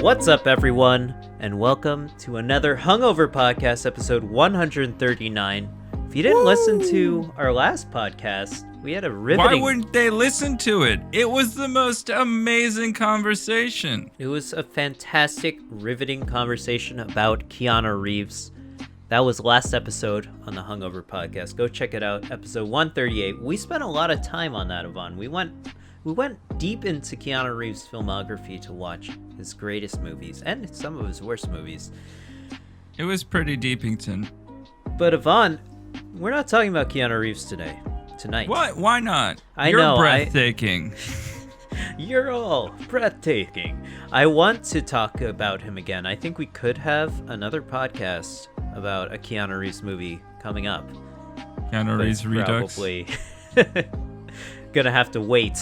What's up, everyone, and welcome to another Hungover Podcast, episode 139. If you didn't listen to our last podcast, we had a riveting... Why wouldn't they listen to it? It was the most amazing conversation. It was a fantastic, riveting conversation about Keanu Reeves. That was last episode on the Hungover Podcast. Go check it out, episode 138. We spent a lot of time on that, Yvonne. We went deep into Keanu Reeves' filmography to watch his greatest movies and some of his worst movies. It was pretty deepington. But Yvonne, we're not talking about Keanu Reeves tonight. What? Why not? You're breathtaking. You're all breathtaking. I want to talk about him again. I think we could have another podcast about a Keanu Reeves movie coming up. Keanu Reeves Redux. Probably gonna have to wait.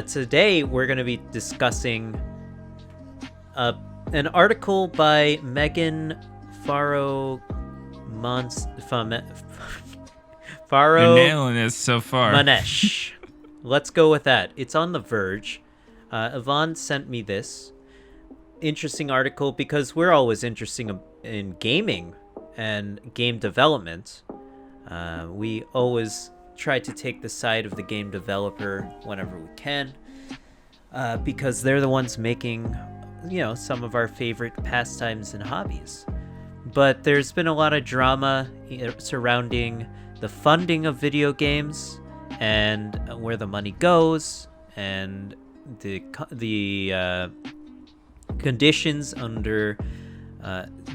Today we're going to be discussing an article by Megan Faro You're nailing this so far. Manesh. Let's go with that. It's on The Verge. Yvonne sent me this interesting article because we're always interested in gaming and game development. We always try to take the side of the game developer whenever we can, because they're the ones making, some of our favorite pastimes and hobbies. But there's been a lot of drama surrounding the funding of video games and where the money goes and the conditions under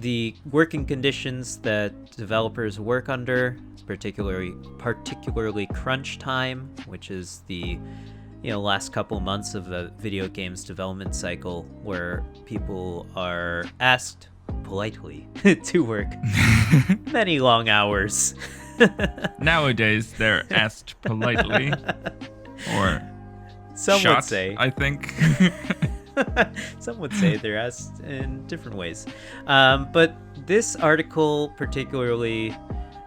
the working conditions that developers work under, particularly crunch time, which is the last couple months of the video games development cycle, where people are asked politely to work many long hours. Nowadays they're asked politely, or some shot, would say, I think. Some would say they're asked in different ways. But this article particularly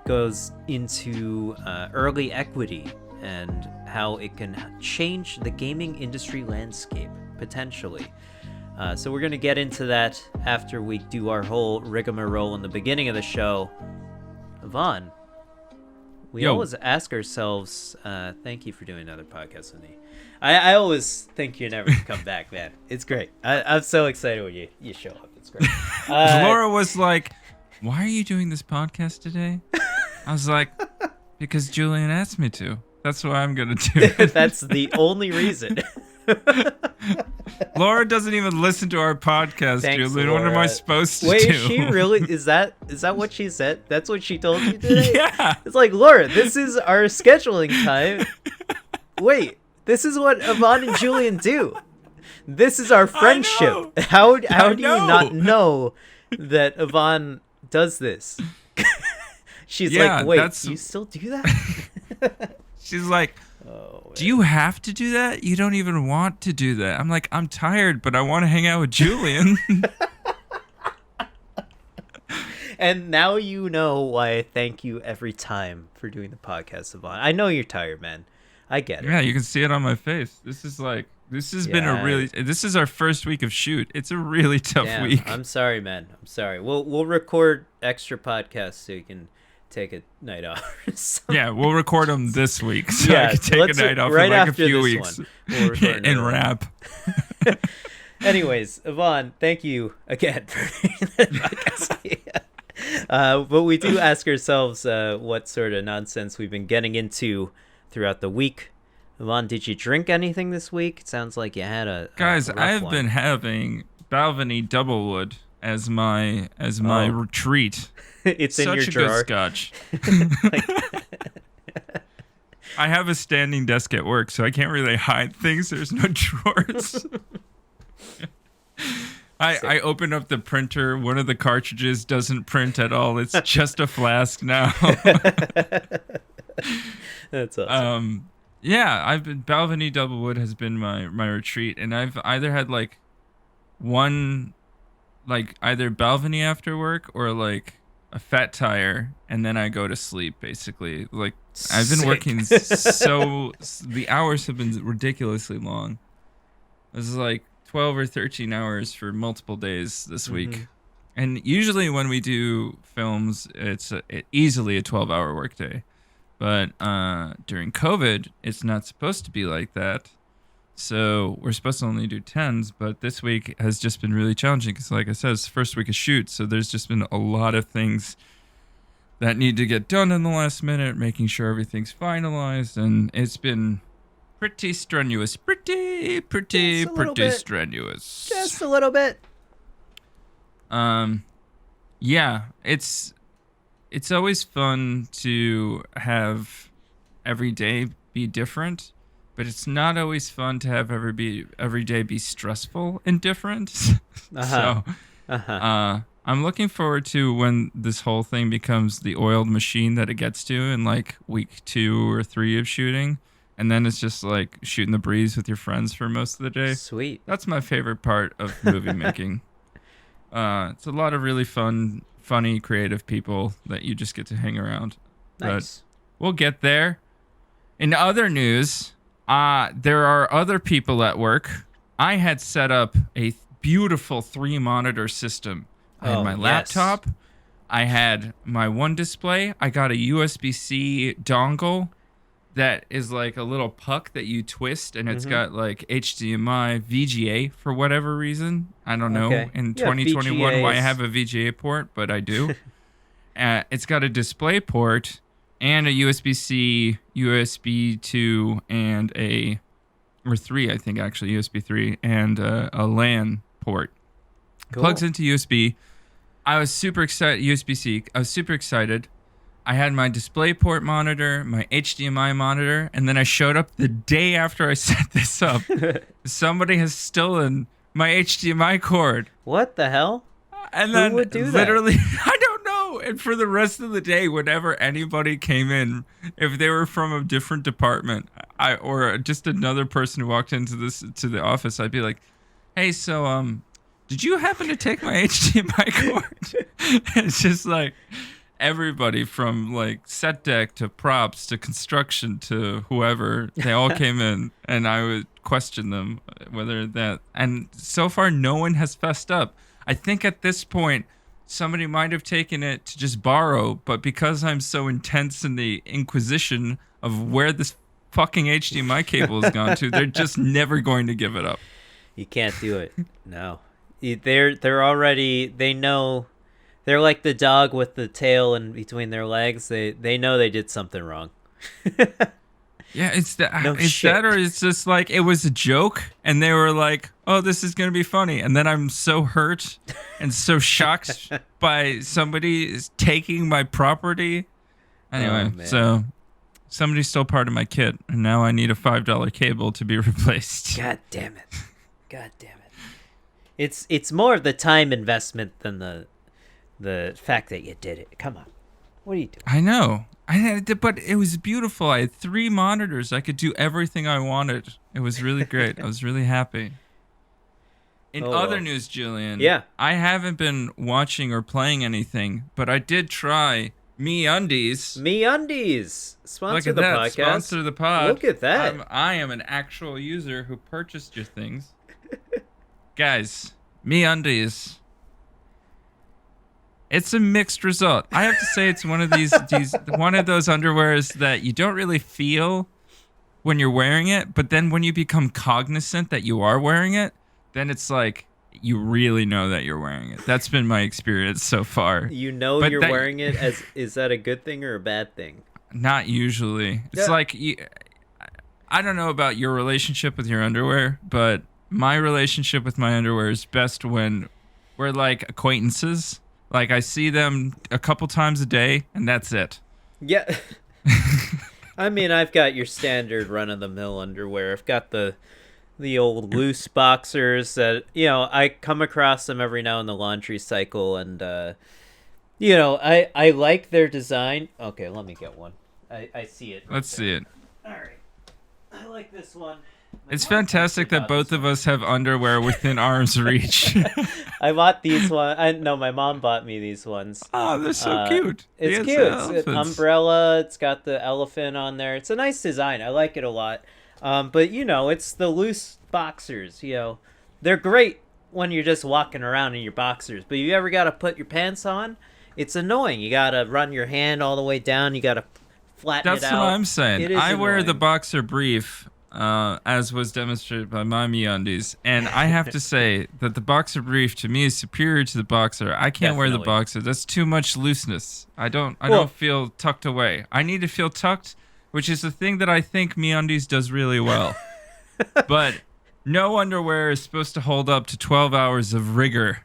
goes into early equity and how it can change the gaming industry landscape, potentially. So we're going to get into that after we do our whole rigmarole in the beginning of the show. Yvonne, we always ask ourselves, thank you for doing another podcast with me. I always think you're never going to come back, man. It's great. I'm so excited when you show up. It's great. Laura was like, why are you doing this podcast today? I was like, because Julien asked me to. That's what I'm going to do. That's the only reason. Laura doesn't even listen to our podcast, Thanks, Julien. Laura. What am I supposed to do? Wait, is she really? Is that what she said? That's what she told you today? Yeah. It's like, Laura, this is our scheduling time. Wait, this is what Yvonne and Julien do. This is our friendship. How do you not know that Yvonne does this? She's like, wait, you still do that? She's like, do you have to do that? You don't even want to do that. I'm like, I'm tired, but I want to hang out with Julien. And now you know why I thank you every time for doing the podcast, Yvonne. I know you're tired, man. I get it. Yeah, you can see it on my face. This has been this is our first week of shoot. It's a really tough week. I'm sorry, man. I'm sorry. We'll record extra podcasts so you can take a night off. Yeah, we'll record them this week so I can take a night off right for like after a few this weeks. We'll record and wrap. Anyways, Yvonne, thank you again for the podcast. But we do ask ourselves what sort of nonsense we've been getting into throughout the week. Yvonne, did you drink anything this week? It sounds like you had a Guys, rough I've one. been having Balvenie Doublewood as my retreat. It's in your Such a drawer. good scotch. I have a standing desk at work, so I can't really hide things. There's no drawers. I opened up the printer. One of the cartridges doesn't print at all. It's just a flask now. That's awesome. Yeah, Balvenie Doublewood has been my retreat, and I've either had one either Balvenie after work or a fat tire, and then I go to sleep, basically. I've been working so... The hours have been ridiculously long. This is 12 or 13 hours for multiple days this Mm-hmm. week. And usually when we do films, it's easily a 12-hour workday. But during COVID, it's not supposed to be like that. So we're supposed to only do 10s, but this week has just been really challenging because, like I said, it's the first week of shoot. So there's just been a lot of things that need to get done in the last minute, making sure everything's finalized. And it's been pretty strenuous. Pretty strenuous. Just a little bit. Yeah, it's always fun to have every day be different, but it's not always fun to have every day be stressful and different. Uh-huh. So, I'm looking forward to when this whole thing becomes the oiled machine that it gets to in like week 2 or 3 of shooting, and then it's just like shooting the breeze with your friends for most of the day. Sweet. That's my favorite part of movie making. It's a lot of really fun, funny, creative people that you just get to hang around. Nice. But we'll get there. In other news, there are other people at work. I had set up a beautiful 3-monitor system. I had my laptop. I had my one display. I got a USB-C dongle that is like a little puck that you twist, and it's got like HDMI, VGA for whatever reason. I don't know in 2021 why I have a VGA port, but I do. It's got a display port and a USB-C, USB 2, and or 3, I think actually, USB 3, and a LAN port. Cool. Plugs into USB. I was super excited. USB-C. I was super excited. I had my DisplayPort monitor, my HDMI monitor, and then I showed up the day after I set this up. Somebody has stolen my HDMI cord. What the hell? And then Who would do literally, I don't know. And for the rest of the day, whenever anybody came in, if they were from a different department, or just another person who walked into to the office, I'd be like, "Hey, so did you happen to take my HDMI cord?" It's just like everybody from like set deck to props to construction to whoever, they all came in, and I would question them whether that. And so far, no one has fessed up. I think at this point, somebody might have taken it to just borrow, but because I'm so intense in the inquisition of where this fucking HDMI cable has gone to, they're just never going to give it up. You can't do it. No. They're already, they know, they're like the dog with the tail in between their legs. They know they did something wrong. Yeah, it's that. No it's shit. that, or it's just like it was a joke, and they were like, "Oh, this is gonna be funny," and then I'm so hurt and so shocked by somebody taking my property. Anyway, so somebody stole part of my kit, and now I need a $5 cable to be replaced. God damn it. God damn it. It's more of the time investment than the fact that you did it. Come on. What are you doing? I know. But it was beautiful. I had 3 monitors. I could do everything I wanted. It was really great. I was really happy. In other news, Julien, I haven't been watching or playing anything, but I did try MeUndies. MeUndies. Sponsor the podcast. Sponsor the pod. Look at that. I am an actual user who purchased your things. Guys, MeUndies. It's a mixed result. I have to say it's one of these one of those underwears that you don't really feel when you're wearing it, but then when you become cognizant that you are wearing it, then it's like you really know that you're wearing it. That's been my experience so far. You know you're wearing it is that a good thing or a bad thing? Not usually. It's like I don't know about your relationship with your underwear, but my relationship with my underwear is best when we're like acquaintances. Like, I see them a couple times a day, and that's it. Yeah. I mean, I've got your standard run-of-the-mill underwear. I've got the old loose boxers that, I come across them every now in the laundry cycle, and, I like their design. Okay, let me get one. I see it. Let's see it. All right. I like this one. It's fantastic that both of us have underwear within arm's reach. I bought these ones. No, my mom bought me these ones. Oh, they're so cute. It's cute. It's an umbrella. It's got the elephant on there. It's a nice design. I like it a lot. But, it's the loose boxers, They're great when you're just walking around in your boxers, but you ever got to put your pants on? It's annoying. You got to run your hand all the way down. You got to flatten That's it what out. I'm saying. It is I wear the annoying. boxer brief, as was demonstrated by my MeUndies, and I have to say that the boxer brief to me is superior to the boxer. I can't wear the Definitely. boxer. That's too much looseness. I don't Well, feel tucked away. I need to feel tucked, which is the thing that I think MeUndies does really well. But no underwear is supposed to hold up to 12 hours of rigor.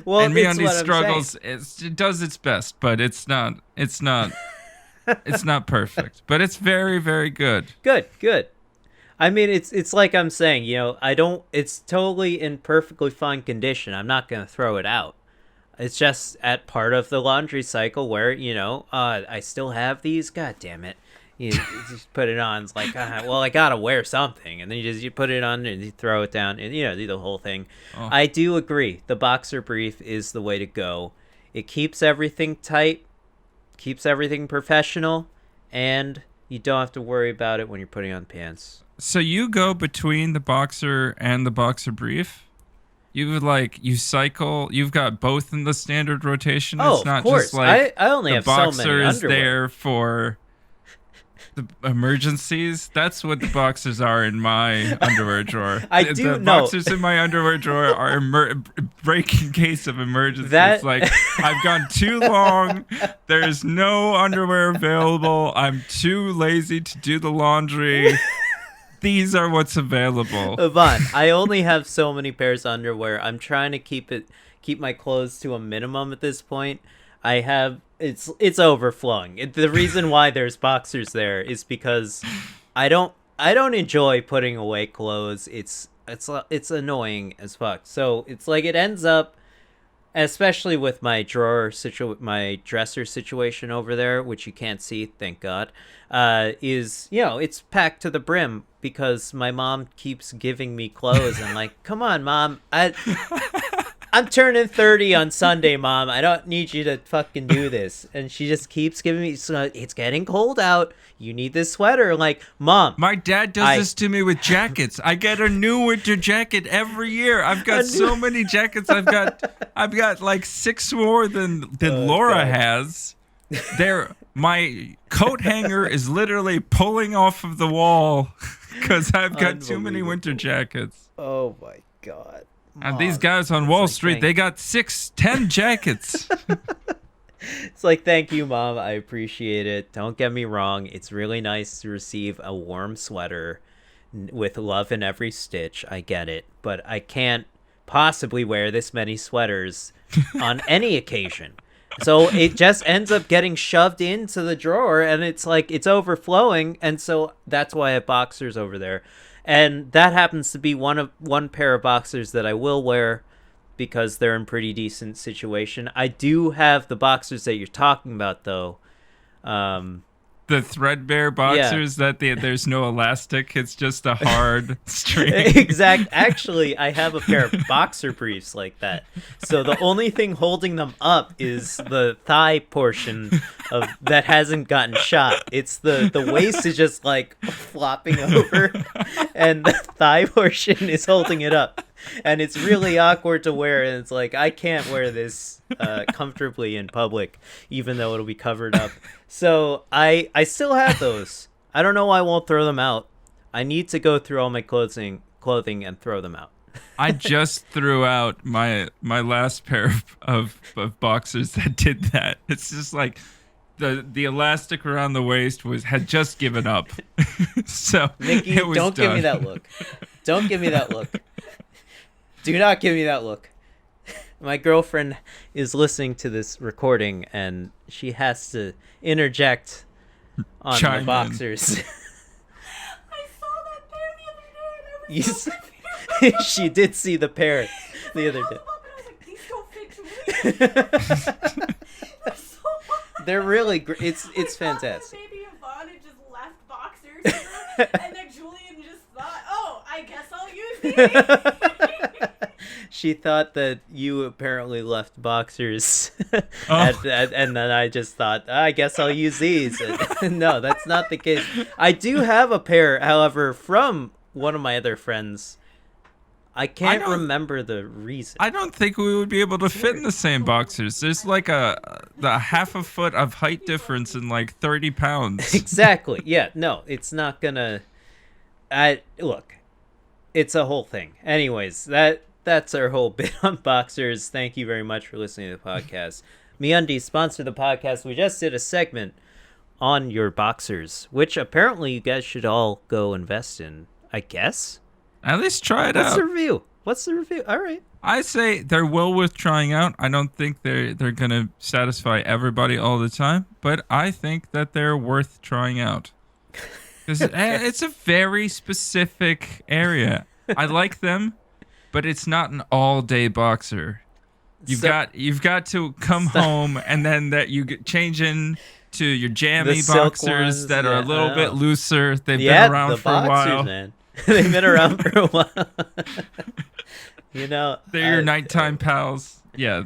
well, And it's MeUndies what I'm struggles. saying. It does its best, but it's not. It's not perfect, but it's very, very good. Good, good. I mean, it's like I'm saying, I don't. It's totally in perfectly fine condition. I'm not gonna throw it out. It's just at part of the laundry cycle where I still have these. God damn it! You just put it on. It's like, well, I gotta wear something, and then you put it on and you throw it down, and do the whole thing. Oh. I do agree. The boxer brief is the way to go. It keeps everything tight, keeps everything professional, and you don't have to worry about it when you're putting on pants. So you go between the boxer and the boxer brief? You cycle. You've got both in the standard rotation. Oh, It's not of course. just like I only the have so many boxer is underwear. there for the emergencies. That's what the boxers are in my underwear drawer. I The do know. boxers in my underwear drawer are break in case of emergency. That- It's like I've gone too long. There's no underwear available. I'm too lazy to do the laundry. These are what's available. Yvonne, I only have so many pairs of underwear. I'm trying to keep my clothes to a minimum at this point. It's overflowing. The reason why there's boxers there is because I don't enjoy putting away clothes. It's annoying as fuck. So it's like it ends up, especially with my my dresser situation over there, which you can't see, thank God, is it's packed to the brim because my mom keeps giving me clothes. And like, come on, mom, I'm turning 30 on Sunday, Mom. I don't need you to fucking do this. And she just keeps giving me, it's getting cold out. You need this sweater. Like, Mom. My dad does this to me with jackets. I get a new winter jacket every year. I've got so many jackets. I've got like 6 more than Laura God. has. My coat hanger is literally pulling off of the wall because I've got too many winter jackets. Oh my God. And Mom, these guys on Wall like, Street, they got 6-10 jackets. It's like, thank you, Mom. I appreciate it. Don't get me wrong. It's really nice to receive a warm sweater with love in every stitch. I get it. But I can't possibly wear this many sweaters on any occasion. So it just ends up getting shoved into the drawer, and it's like it's overflowing. And so that's why I have boxers over there. And that happens to be one pair of boxers that I will wear because they're in pretty decent situation. I do have the boxers that you're talking about, though. The threadbare boxers there's no elastic. It's just a hard string. Actually, I have a pair of boxer briefs like that. So the only thing holding them up is the thigh portion of that hasn't gotten shot. It's the waist is just like flopping over, and the thigh portion is holding it up. And it's really awkward to wear, and it's like I can't wear this comfortably in public, even though it'll be covered up. So I still have those. I don't know why I won't throw them out. I need to go through all my clothing and throw them out. I just threw out my last pair of boxers that did that. It's just like the elastic around the waist had just given up. So Nikki, it was don't give me done. that look. Don't give me that look. Do not give me that look. My girlfriend is listening to this recording, and she has to interject on Chime the in. boxers. I saw that pair the other day, and I was so confused. She did see the pair the other I day. held them up, and I was like, these don't fit to me. They're so bad. They're really great. It's I thought fantastic. that maybe Yvonne had just left boxers here, and then Julien just thought, oh, I guess I'll use these. She thought that you apparently left boxers, Oh. and then I just thought, I guess I'll use these. No, that's not the case. I do have a pair, however, from one of my other friends. I can't don't- remember the reason. I don't think we would be able to fit in the same boxers. There's like the half a foot of height difference in like 30 pounds. Exactly. Yeah. No, it's not gonna. Look, it's a whole thing. Anyways, that's our whole bit on boxers. Thank you very much for listening to the podcast. MeUndies sponsored the podcast. We just did a segment on your boxers, which apparently you guys should all go invest in. I guess. At least try it What's out. the review? What's the review? All right. I say they're well worth trying out. I don't think they're gonna satisfy everybody all the time, but I think that they're worth trying out. 'Cause it's a very specific area. I like them, but it's not an all-day boxer. You've got to come home and then that you change in to your jammy silk boxers ones, that are a little bit looser. They've Yeah, been around the for a boxers, while. man. They've been around for a while. You know, They're your nighttime pals. Yeah.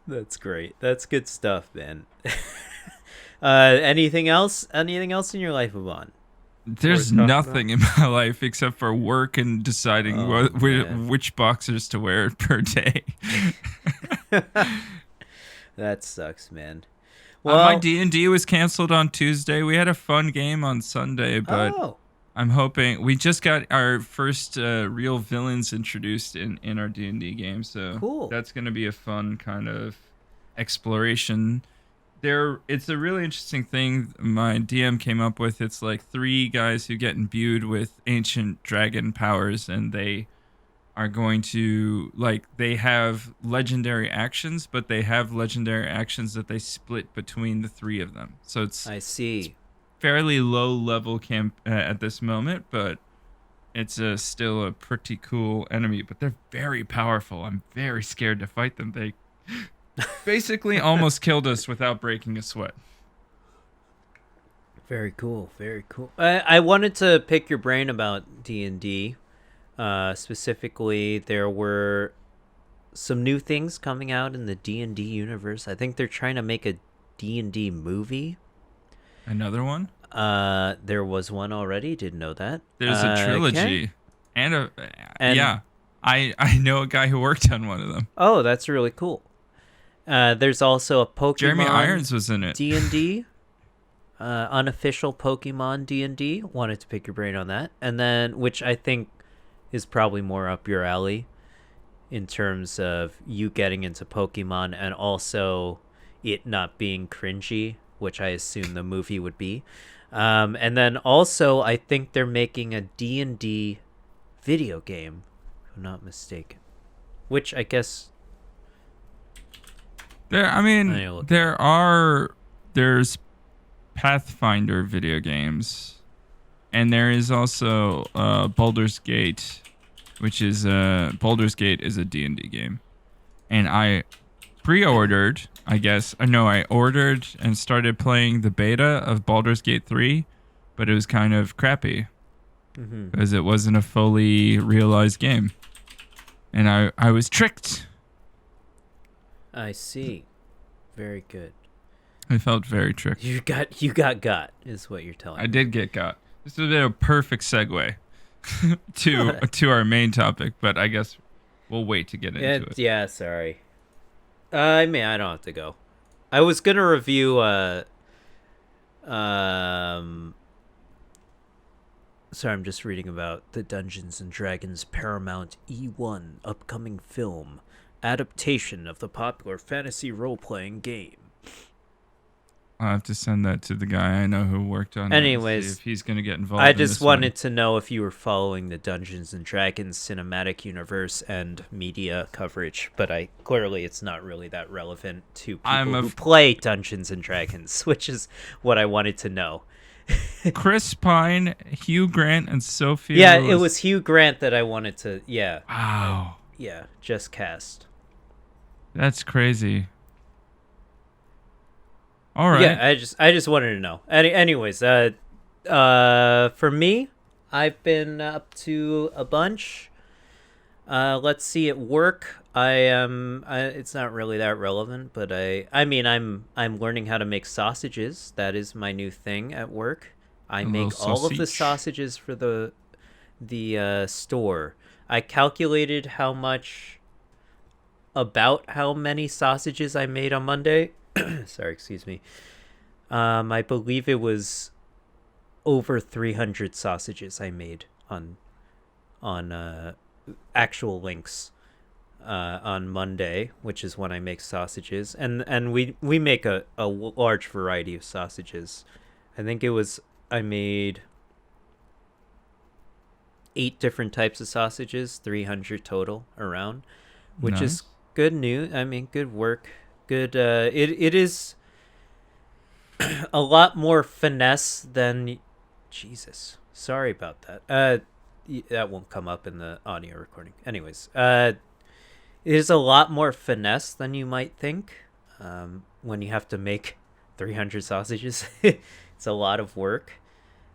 That's great. That's good stuff, man. Anything else? Anything else in your life, Yvonne? There's talking nothing in my life except for work and deciding man. which boxers to wear per day. That sucks, man. My D&D was canceled on Tuesday. We had a fun game on Sunday, but I'm hoping we just got our first real villains introduced in our D&D game, so cool. That's going to be a fun kind of exploration. It's a really interesting thing my DM came up with. It's like 3 guys who get imbued with ancient dragon powers, and they are going to, like, they have legendary actions, but they have legendary actions that they split between the 3 of them. So I see. Fairly low level camp at this moment, but it's still a pretty cool enemy. But they're very powerful. I'm very scared to fight them. They basically almost killed us without breaking a sweat. Very cool. Very cool. I wanted to pick your brain about D&D. Specifically, there were some new things coming out in the D&D universe. I think they're trying to make a D&D movie. Another one? There was one already. Didn't know that. There's a trilogy. Okay. Yeah. I know a guy who worked on one of them. Oh, that's really cool. There's also a Pokemon Jeremy Irons was in it. D&D. Unofficial Pokemon D&D. Wanted to pick your brain on that. And then, which I think is probably more up your alley in terms of you getting into Pokemon and also it not being cringy, which I assume the movie would be. And then also, I think they're making a D&D video game, if I'm not mistaken. Which I guess... There's Pathfinder video games. And there is also Baldur's Gate, which is Baldur's Gate is a D&D game. And I pre-ordered, I ordered and started playing the beta of Baldur's Gate 3, but it was kind of crappy because it wasn't a fully realized game. And I was tricked. I see. Very good. I felt very tricked. You got is what you're telling me. I did get got. This would have been a perfect segue to our main topic, but I guess we'll wait to get into it. Yeah, sorry. I don't have to go. I was gonna review sorry, I'm just reading about the Dungeons and Dragons Paramount E1 upcoming film adaptation of the popular fantasy role-playing game. I'll have to send that to the guy I know who worked on it. Anyways, see if he's going to get involved. I just wanted to know if you were following the Dungeons and Dragons cinematic universe and media coverage, but clearly it's not really that relevant to people who play Dungeons and Dragons, which is what I wanted to know. Chris Pine, Hugh Grant, and Sophia. Yeah, Lewis. it was Hugh Grant that I wanted to. Yeah. Wow. Yeah, just cast. That's crazy. All right. Yeah, I just wanted to know. Anyways, for me, I've been up to a bunch. Let's see, at work, it's not really that relevant, but I'm learning how to make sausages. That is my new thing at work. I make all of the sausages for the the store, I calculated about how many sausages I made on Monday. Sorry, excuse me. I believe it was over 300 sausages I made on actual links on Monday, which is when I make sausages, and we make a large variety of sausages. I think I made 8 different types of sausages, 300 total around, which is good news. I mean, good work. Good. It is a lot more finesse than. Jesus, sorry about that. That won't come up in the audio recording. Anyways, it is a lot more finesse than you might think. When you have to make 300 sausages, it's a lot of work,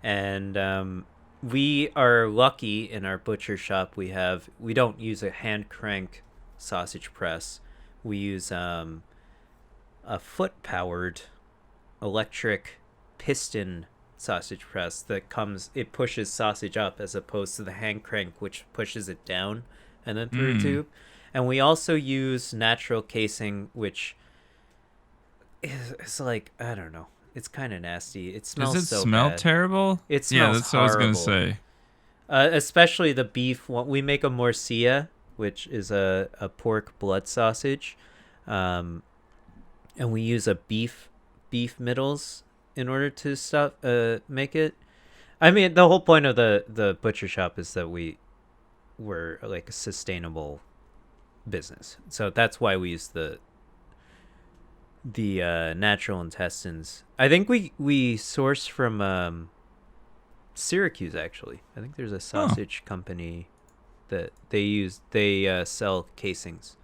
and we are lucky in our butcher shop. We don't use a hand crank sausage press. We use a foot powered electric piston sausage press it pushes sausage up, as opposed to the hand crank, which pushes it down and then through a tube. And we also use natural casing, which is like, I don't know, it's kind of nasty. It smells Does it so smell bad. terrible? It smells Yeah, that's horrible. what I was gonna say. Especially the beef. We make a morcilla, which is a pork blood sausage, and we use a beef middles in order to make it. I mean, the whole point of the butcher shop is that we're like a sustainable business, so that's why we use the natural intestines. I think we source from Syracuse, actually. I think there's a sausage company that they sell casings.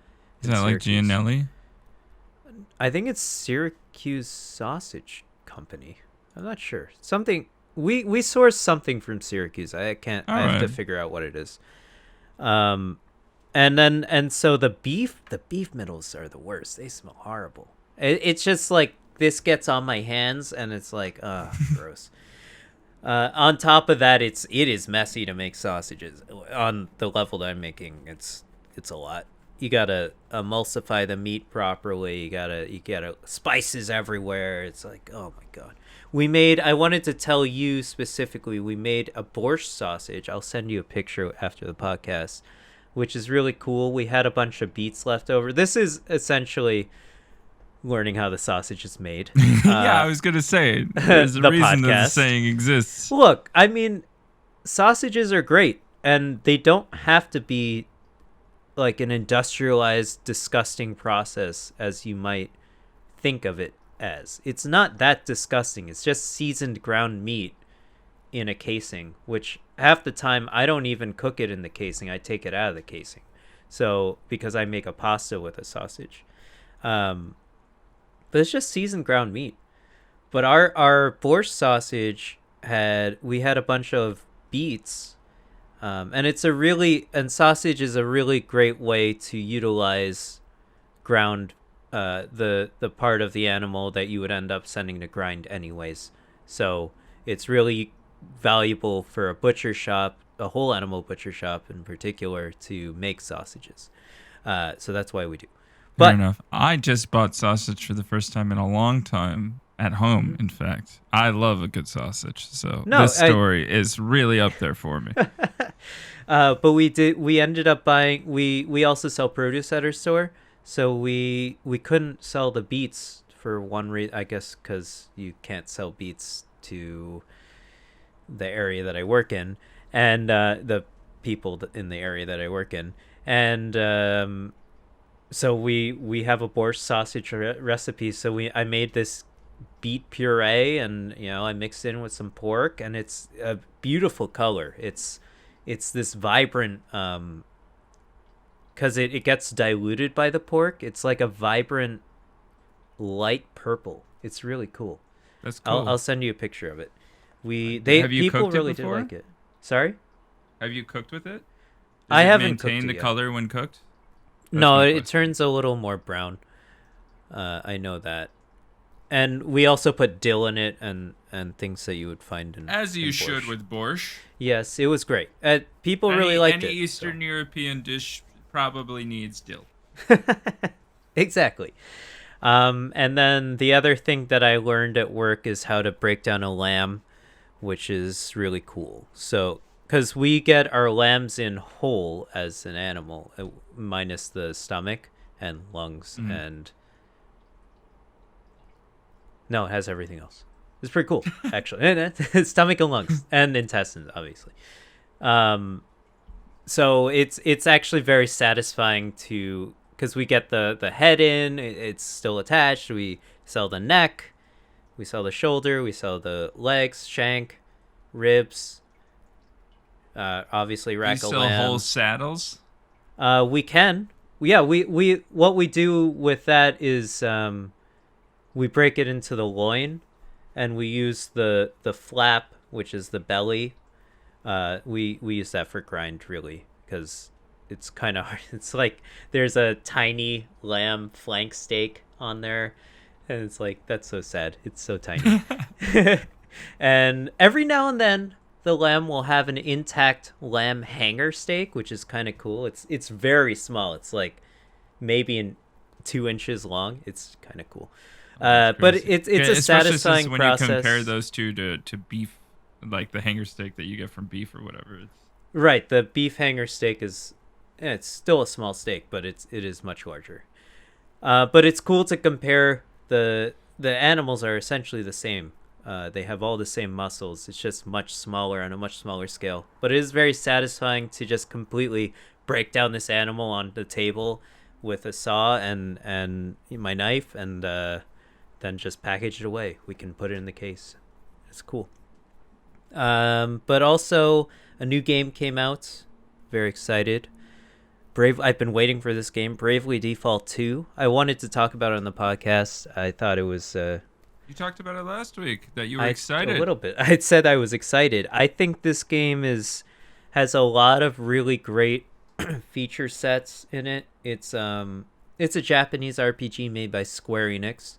Is that like Gianelli? I think it's Syracuse Sausage Company. I'm not sure. Something we source something from Syracuse. I have to figure out what it is. And so the beef middles are the worst. They smell horrible. It's just like, this gets on my hands and it's like, gross. On top of that, it is messy to make sausages. On the level that I'm making, it's a lot. You gotta emulsify the meat properly. You gotta spices everywhere. It's like, oh my god. I wanted to tell you specifically, we made a borscht sausage. I'll send you a picture after the podcast, which is really cool. We had a bunch of beets left over. This is essentially learning how the sausage is made. Yeah, I was gonna say, there's a reason that the saying exists. Look, I mean, sausages are great, and they don't have to be like an industrialized, disgusting process as you might think of it as. It's not that disgusting. It's just seasoned ground meat in a casing, which half the time I don't even cook it in the casing. I take it out of the casing. So, because I make a pasta with a sausage. But it's just seasoned ground meat. But our borscht sausage we had a bunch of beets. And sausage is a really great way to utilize ground, the part of the animal that you would end up sending to grind anyways. So it's really valuable for a butcher shop, a whole animal butcher shop in particular, to make sausages. So that's why we do. Fair enough. I just bought sausage for the first time in a long time. At home, in fact. I love a good sausage, so this story is really up there for me. But we ended up buying, we also sell produce at our store, so we couldn't sell the beets for one reason, I guess, because you can't sell beets to the area that I work in, and the people in the area that I work in, and so we have a borscht sausage recipe, so I made this beet puree, and I mixed it in with some pork, and it's a beautiful color. It's this vibrant, because it gets diluted by the pork. It's like a vibrant light purple. It's really cool. That's cool. I'll send you a picture of it. Have you people cooked really it did before? like it. Sorry? Have you cooked with it? I haven't maintain cooked the it yet. color when cooked? No, it turns a little more brown. I know that. And we also put dill in it and things that you would find in As you in should borscht. with borscht. Yes, it was great. People really liked Any it. Eastern European dish probably needs dill. Exactly. And then the other thing that I learned at work is how to break down a lamb, which is really cool. So, because we get our lambs in whole as an animal, minus the stomach and lungs and... No, it has everything else. It's pretty cool, actually. Stomach and lungs and intestines, obviously. So it's actually very satisfying to, because we get the head in, it's still attached. We sell the neck, we sell the shoulder, we sell the legs, shank, ribs. Obviously, rack You of sell lamb. whole saddles? We can. Yeah, we what we do with that is we break it into the loin, and we use the flap, which is the belly. We use that for grind, really, because it's kind of hard. It's like there's a tiny lamb flank steak on there, and it's like, that's so sad. It's so tiny. And every now and then the lamb will have an intact lamb hanger steak, which is kind of cool. It's very small. It's like maybe 2 inches long. It's kind of cool. But it's a satisfying when process. When you compare those two to beef, like the hanger steak that you get from beef or whatever. Right, the beef hanger steak is, it's still a small steak, but it is much larger. But it's cool to compare. The animals are essentially the same. They have all the same muscles. It's just much smaller on a much smaller scale. But it is very satisfying to just completely break down this animal on the table with a saw and my knife, and then just package it away. We can put it in the case. It's cool. But also a new game came out. Very excited. I've been waiting for this game, Bravely Default 2. I wanted to talk about it on the podcast. I thought it was... You talked about it last week, that you were excited. A little bit. I said I was excited. I think this game has a lot of really great feature sets in it. It's a Japanese RPG made by Square Enix,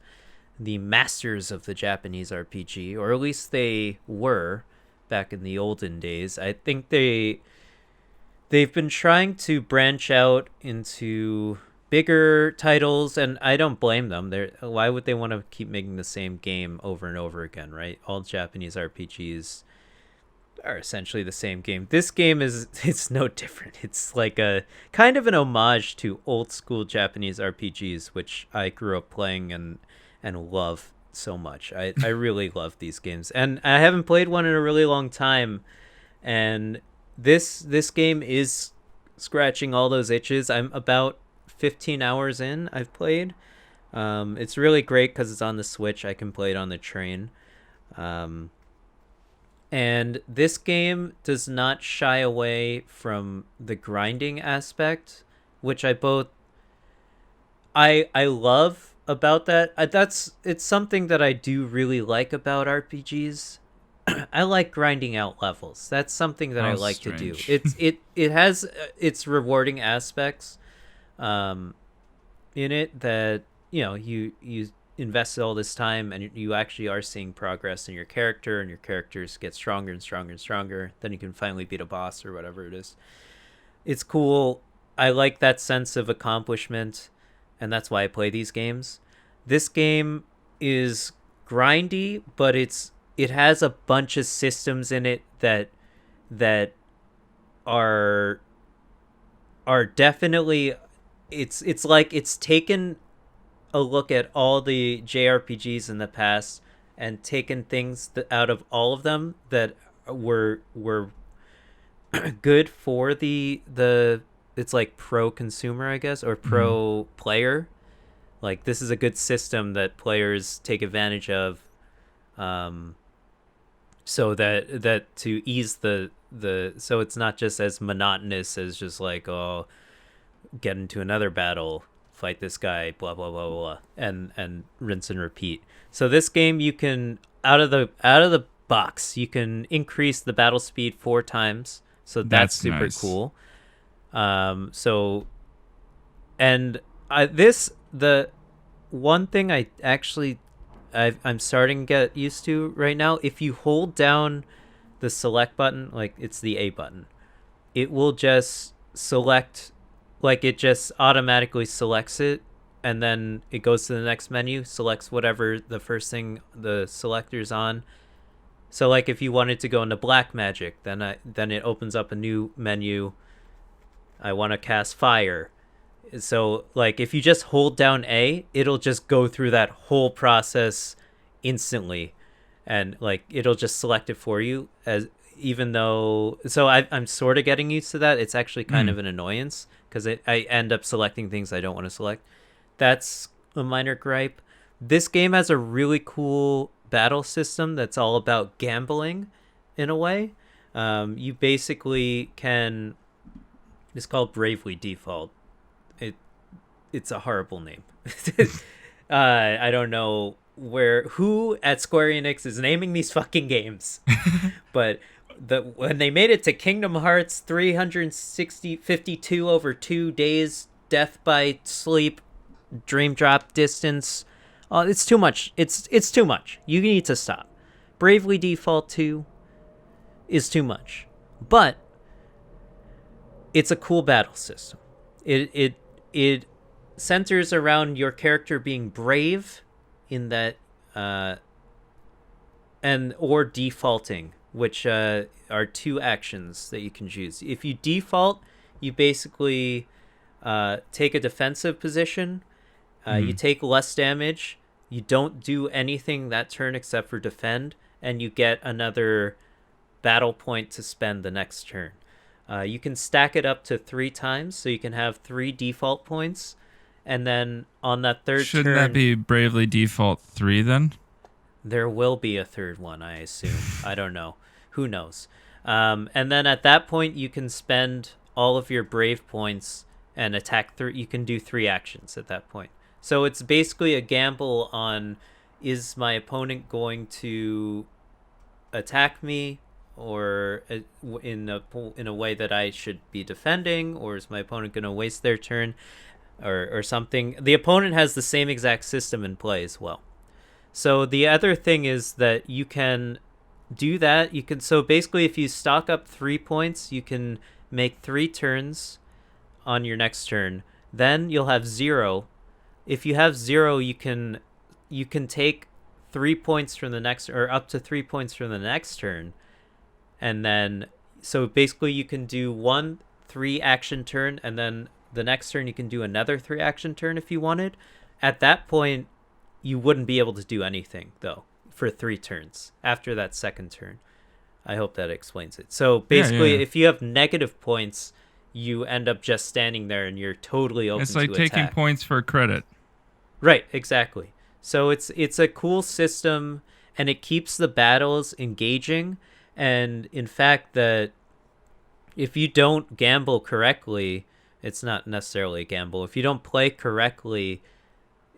the masters of the Japanese RPG, or at least they were back in the olden days. I think they've been trying to branch out into bigger titles, and I don't blame them. Why would they want to keep making the same game over and over again, right? All Japanese RPGs are essentially the same game. This game it's no different. It's like a kind of an homage to old school Japanese RPGs, which I grew up playing and love so much. I really love these games, and I haven't played one in a really long time, and this game is scratching all those itches. I'm about 15 hours in. I've played. It's really great because it's on the Switch. I can play it on the train. And this game does not shy away from the grinding aspect, which I love about that. It's something that I do really like about RPGs. I like grinding out levels. That's something that I like to do. It has its rewarding aspects in it, that you invested all this time and you actually are seeing progress in your character, and your characters get stronger and stronger and stronger. Then you can finally beat a boss or whatever it is. It's cool. I like that sense of accomplishment, and that's why I play these games. This game is grindy, but it has a bunch of systems in it that are definitely, it's like it's taken a look at all the JRPGs in the past and taken things out of all of them that were good for the it's like pro consumer, I guess, or pro player. Like, this is a good system that players take advantage of, so that to ease the so it's not just as monotonous as just like, oh, get into another battle, fight this guy, blah blah blah blah, and rinse and repeat. So this game, you can out of the box, you can increase the battle speed 4 times. So that's super nice. Cool. So, and the one thing I I'm starting to get used to right now. If you hold down the select button, like it's the A button, it will just select, like it just automatically selects it, and then it goes to the next menu, selects whatever the first thing the selector's on. So like if you wanted to go into black magic, then it opens up a new menu. I want to cast fire. So like if you just hold down A, it'll just go through that whole process instantly, and like it'll just select it for you. As even though, so I'm sort of getting used to that. It's actually kind of an annoyance because I end up selecting things I don't want to select. That's a minor gripe. This game has a really cool battle system that's all about gambling in a way. You basically can, it's called Bravely Default. It's a horrible name. I don't know who at Square Enix is naming these fucking games. But when they made it to Kingdom Hearts 352 over 2 days, death by sleep, dream drop distance, it's too much. It's too much. You need to stop. Bravely Default 2 is too much. But it's a cool battle system. It centers around your character being brave in that and or defaulting, which are two actions that you can choose. If you default, you basically take a defensive position. You take less damage. You don't do anything that turn except for defend, and you get another battle point to spend the next turn. You can stack it up to 3 times, so you can have 3 default points, and then on that third Shouldn't turn... that be Bravely Default 3 then? There will be a third one, I assume. I don't know. Who knows? And then at that point, you can spend all of your brave points and attack. You can do 3 actions at that point. So it's basically a gamble on, is my opponent going to attack me or in a way that I should be defending, or is my opponent going to waste their turn or something. The opponent has the same exact system in play as well. So the other thing is that you can do that. So basically if you stock up 3 points, you can make 3 turns on your next turn. Then you'll have 0. If you have 0, you can take 3 points from the next, or up to 3 points from the next turn. And then, so basically you can do 1 3-action turn, and then the next turn you can do another 3-action turn if you wanted. At that point, you wouldn't be able to do anything, though, for 3 turns after that second turn. I hope that explains it. So basically, if you have negative points, you end up just standing there and you're totally open to attack. It's like taking points for credit. Right, exactly. So it's a cool system, and it keeps the battles engaging. And in fact, that if you don't gamble correctly, it's not necessarily a gamble. If you don't play correctly,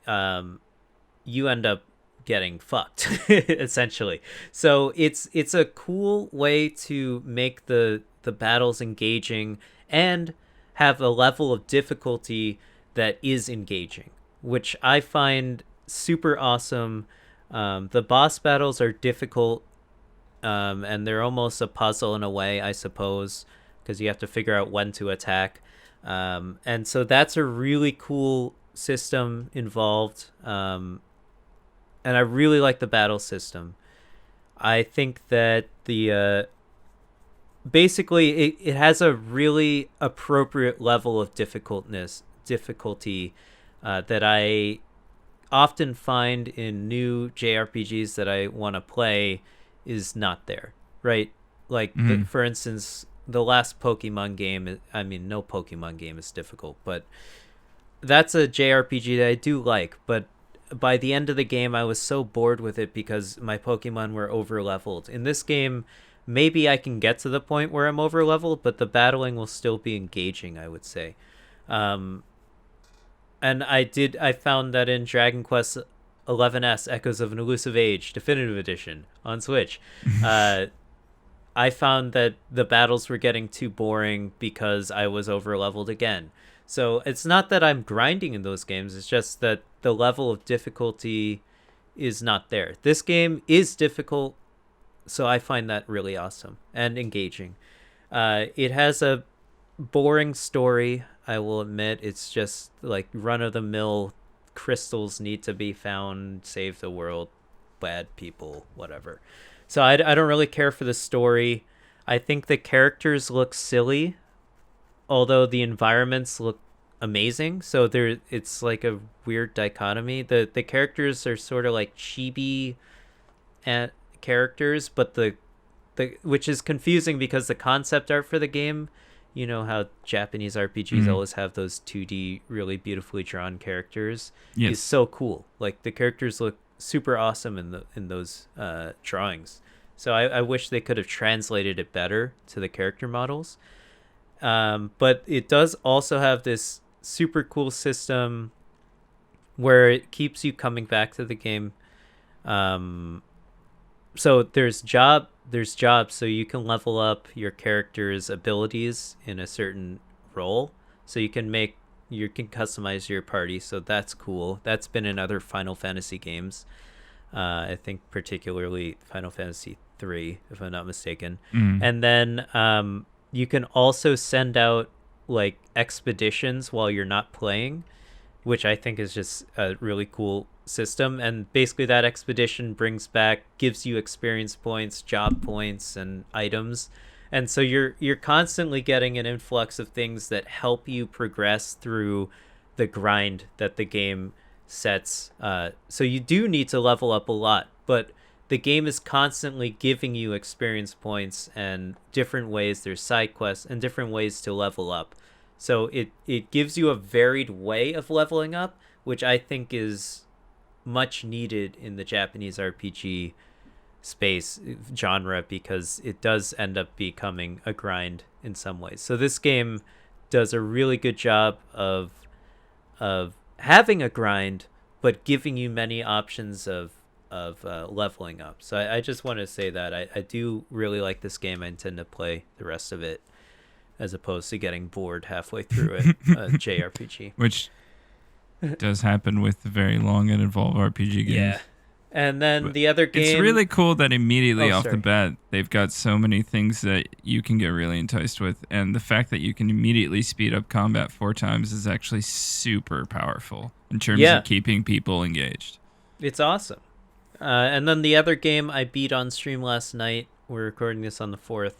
you end up getting fucked, essentially. So it's a cool way to make the battles engaging and have a level of difficulty that is engaging, which I find super awesome. The boss battles are difficult, and they're almost a puzzle in a way, I suppose, because you have to figure out when to attack. And so that's a really cool system involved. And I really like the battle system. I think that basically it has a really appropriate level of difficulty that I often find in new JRPGs that I want to play is not there, right? Like, for instance, the last Pokemon game, I mean, no Pokemon game is difficult, but that's a JRPG that I do like. But by the end of the game, I was so bored with it because my Pokemon were over-leveled. In this game, maybe I can get to the point where I'm over-leveled, but the battling will still be engaging, I would say. And I found that in Dragon Quest XI's Echoes of an Elusive Age Definitive Edition on Switch, I found that the battles were getting too boring because I was over-leveled again. So it's not that I'm grinding in those games, it's just that the level of difficulty is not there. This game is difficult, so I find that really awesome and engaging. It has a boring story, I will admit. It's just like run-of-the-mill crystals need to be found, save the world, bad people, whatever. So I don't really care for the story. I think the characters look silly, although the environments look amazing. So it's like a weird dichotomy. The characters are sort of like chibi characters, but the which is confusing because the concept art for the game, you know how Japanese RPGs always have those 2D really beautifully drawn characters, is so cool. Like the characters look super awesome in those drawings. So I wish they could have translated it better to the character models. But it does also have this super cool system where it keeps you coming back to the game. So there's jobs, so you can level up your character's abilities in a certain role. So you can customize your party. So that's cool. That's been in other Final Fantasy games. I think particularly Final Fantasy 3, if I'm not mistaken. And then you can also send out like expeditions while you're not playing, which I think is just a really cool system. And basically that expedition gives you experience points, job points, and items. And so you're constantly getting an influx of things that help you progress through the grind that the game sets. So you do need to level up a lot, but the game is constantly giving you experience points and different ways. There's side quests and different ways to level up. So it gives you a varied way of leveling up, which I think is much needed in the Japanese RPG space genre, because it does end up becoming a grind in some ways. So this game does a really good job of having a grind, but giving you many options of leveling up. So I just want to say that I do really like this game. I intend to play the rest of it, as opposed to getting bored halfway through it. JRPG, which does happen with very long and involved RPG games. Yeah. And then But the other game, it's really cool that immediately off the bat they've got so many things that you can get really enticed with, and the fact that you can immediately speed up combat 4 times is actually super powerful in terms of keeping people engaged. It's awesome. And then the other game I beat on stream last night, we're recording this on the 4th,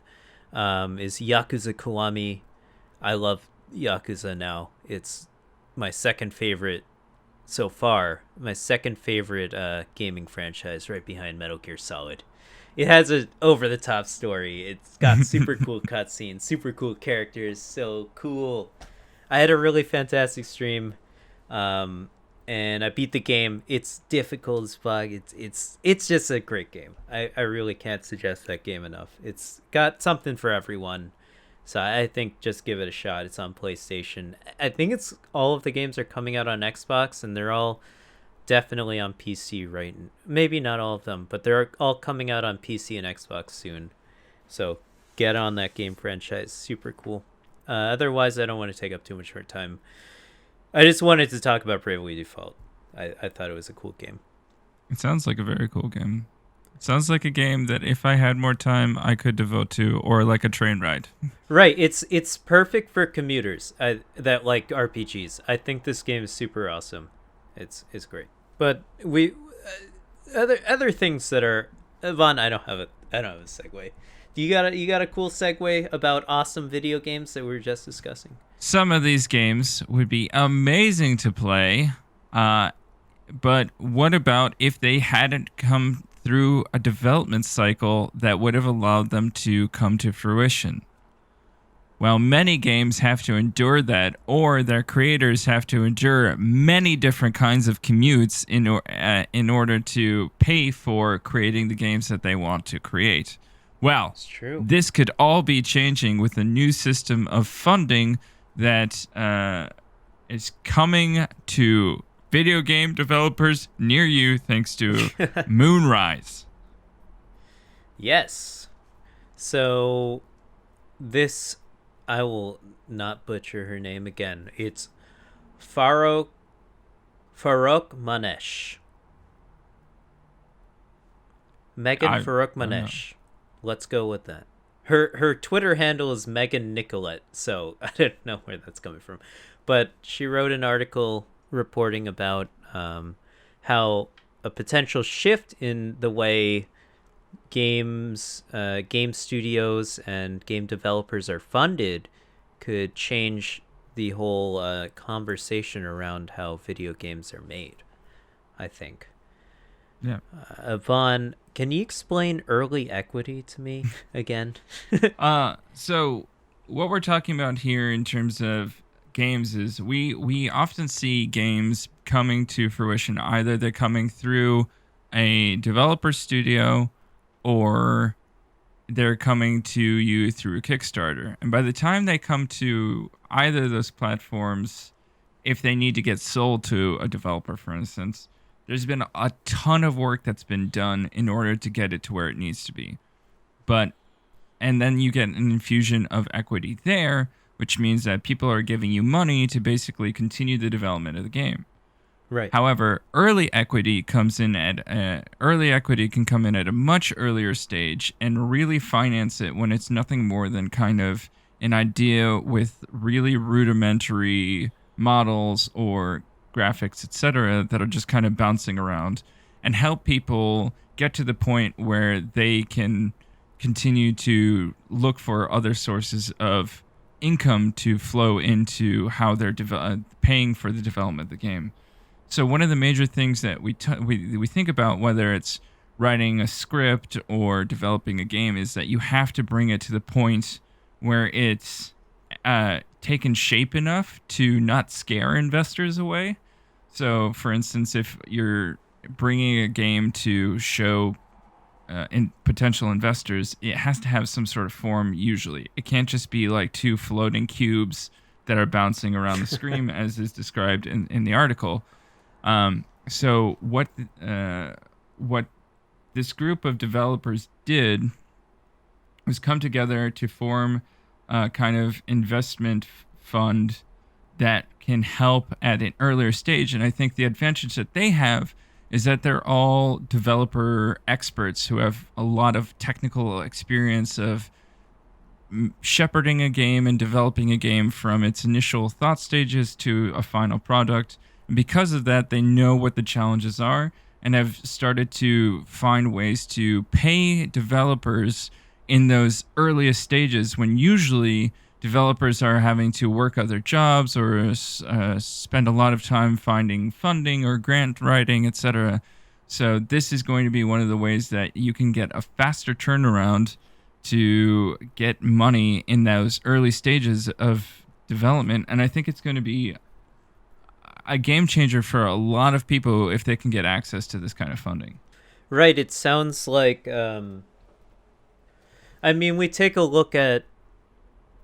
is Yakuza Kawami. I love Yakuza now. It's my second favorite so far. My second favorite gaming franchise, right behind Metal Gear Solid. It has a over-the-top story. It's got super cool cutscenes, super cool characters, so cool. I had a really fantastic stream, and I beat the game. It's difficult as fuck. It's just a great game. I really can't suggest that game enough. It's got something for everyone. So I think just give it a shot. It's on PlayStation. I think all of the games are coming out on Xbox, and they're all definitely on PC right now. Maybe not all of them, but they're all coming out on PC and Xbox soon. So get on that game franchise. Super cool. Otherwise, I don't want to take up too much more time. I just wanted to talk about Bravely Default. I thought it was a cool game. It sounds like a very cool game. Sounds like a game that if I had more time, I could devote to, or like a train ride. Right. It's perfect for commuters that like RPGs. I think this game is super awesome. It's great. But we other things that are Vaughn. I don't have a segue. You got a cool segue about awesome video games that we were just discussing? Some of these games would be amazing to play, but what about if they hadn't come through a development cycle that would have allowed them to come to fruition? Well, many games have to endure that, or their creators have to endure many different kinds of commutes in order to pay for creating the games that they want to create. Well, it's true. This could all be changing with a new system of funding that is coming to video game developers near you thanks to Moonrise. Yes. So this, I will not butcher her name again. It's Farokh Manesh. Megan I don't know. Farukmanesh. Let's go with that. Her Twitter handle is Megan Nicolette, so I don't know where that's coming from. But she wrote an article reporting about how a potential shift in the way game studios and game developers are funded could change the whole conversation around how video games are made, I think. Yeah. Vaughn, can you explain early equity to me again? So what we're talking about here in terms of games is we often see games coming to fruition. Either they're coming through a developer studio or they're coming to you through Kickstarter. And by the time they come to either of those platforms, if they need to get sold to a developer, for instance, there's been a ton of work that's been done in order to get it to where it needs to be. And then you get an infusion of equity there, which means that people are giving you money to basically continue the development of the game. Right. However, early equity can come in at a much earlier stage and really finance it when it's nothing more than kind of an idea with really rudimentary models or graphics, etc., that are just kind of bouncing around, and help people get to the point where they can continue to look for other sources of income to flow into how they're paying for the development of the game. So one of the major things that we think about, whether it's writing a script or developing a game, is that you have to bring it to the point where it's taken shape enough to not scare investors away. So, for instance, if you're bringing a game to show potential investors, it has to have some sort of form usually. It can't just be like two floating cubes that are bouncing around the screen as is described in the article. So what this group of developers did was come together to form a kind of investment fund that can help at an earlier stage. And I think the advantage that they have is that they're all developer experts who have a lot of technical experience of shepherding a game and developing a game from its initial thought stages to a final product. And because of that, they know what the challenges are and have started to find ways to pay developers in those earliest stages, when usually developers are having to work other jobs or spend a lot of time finding funding or grant writing, etc. So this is going to be one of the ways that you can get a faster turnaround to get money in those early stages of development. And I think it's going to be a game changer for a lot of people if they can get access to this kind of funding. Right. It sounds like, I mean, we take a look at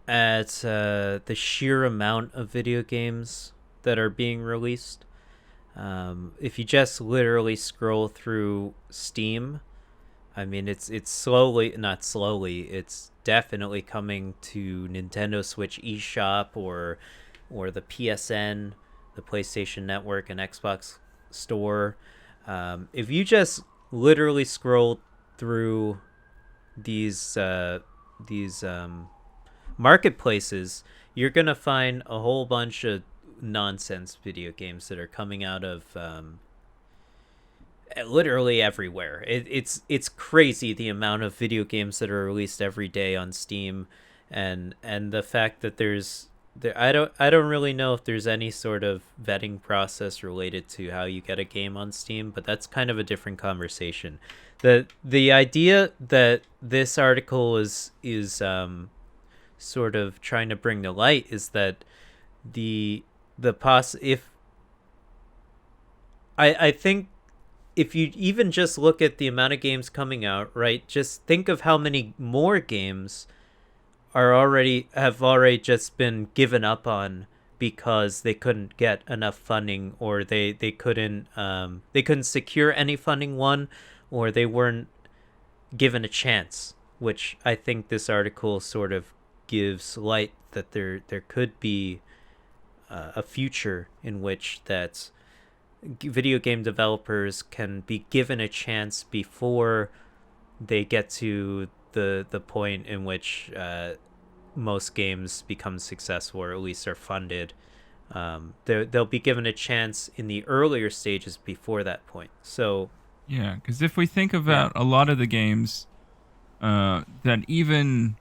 the sheer amount of video games that are being released. If you just literally scroll through Steam, I mean, it's not slowly, it's definitely coming to Nintendo Switch eShop or the PSN, the PlayStation Network and Xbox Store. If you just literally scroll through these marketplaces, you're gonna find a whole bunch of nonsense video games that are coming out of literally everywhere. It's crazy the amount of video games that are released every day on Steam, and the fact that I don't really know if there's any sort of vetting process related to how you get a game on Steam, but that's kind of a different conversation. The idea that this article is sort of trying to bring to light is that I think if you even just look at the amount of games coming out, right, just think of how many more games have already just been given up on because they couldn't get enough funding, or they couldn't secure any funding, or they weren't given a chance, which I think this article sort of gives light that there could be a future in which that video game developers can be given a chance before they get to the point in which most games become successful, or at least are funded. They'll be given a chance in the earlier stages before that point. So Yeah, because if we think about a lot of the games that even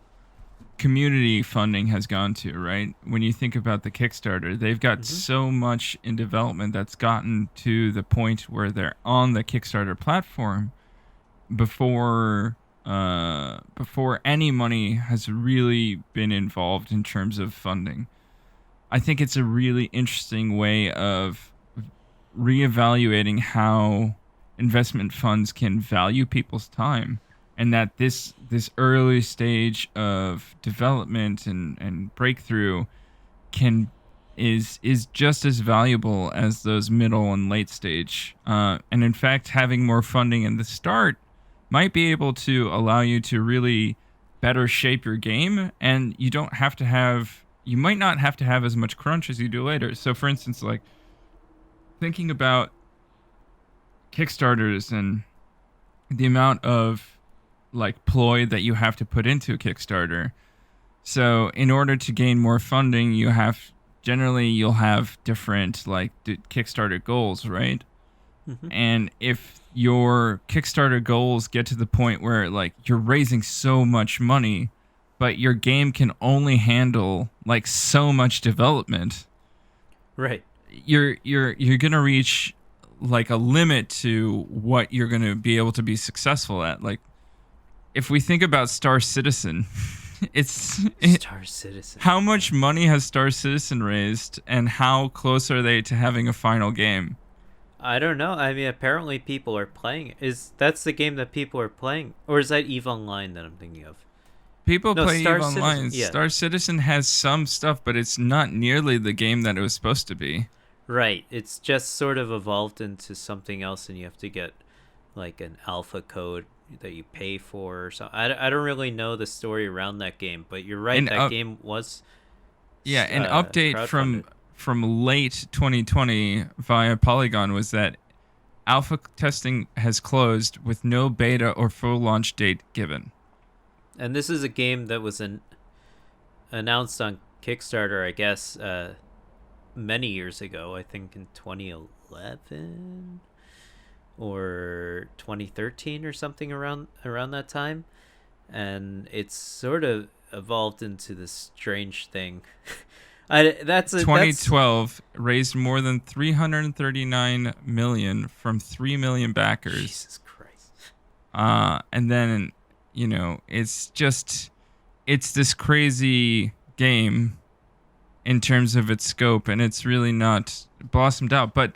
community funding has gone to, right? When you think about the Kickstarter, they've got so much in development that's gotten to the point where they're on the Kickstarter platform before any money has really been involved in terms of funding. I think it's a really interesting way of reevaluating how investment funds can value people's time, and that this early stage of development and breakthrough is just as valuable as those middle and late stage. And in fact, having more funding in the start might be able to allow you to really better shape your game, and you might not have to have as much crunch as you do later. So for instance, like thinking about Kickstarters and the amount of like ploy that you have to put into a Kickstarter. So in order to gain more funding, you'll have different like Kickstarter goals, right? And if your Kickstarter goals get to the point where like you're raising so much money, but your game can only handle like so much development, right, you're gonna reach like a limit to what you're gonna be able to be successful at. Like if we think about Star Citizen, Star Citizen. How much money has Star Citizen raised, and how close are they to having a final game? I don't know. I mean, apparently people are playing it. That's the game that people are playing, or is that EVE Online that I'm thinking of? People play EVE Online. Yeah. Star Citizen has some stuff, but it's not nearly the game that it was supposed to be. Right. It's just sort of evolved into something else, and you have to get like an alpha code that you pay for or something. I don't really know the story around that game, but you're right. That game was an update from late 2020 via Polygon was that alpha testing has closed with no beta or full launch date given. And this is a game that was announced on Kickstarter, I guess, many years ago. I think in 2011 or 2013 or something around that time. And it's sort of evolved into this strange thing. 2012 raised more than 339 million from 3 million backers. Jesus Christ. And then, it's this crazy game in terms of its scope, and it's really not blossomed out. But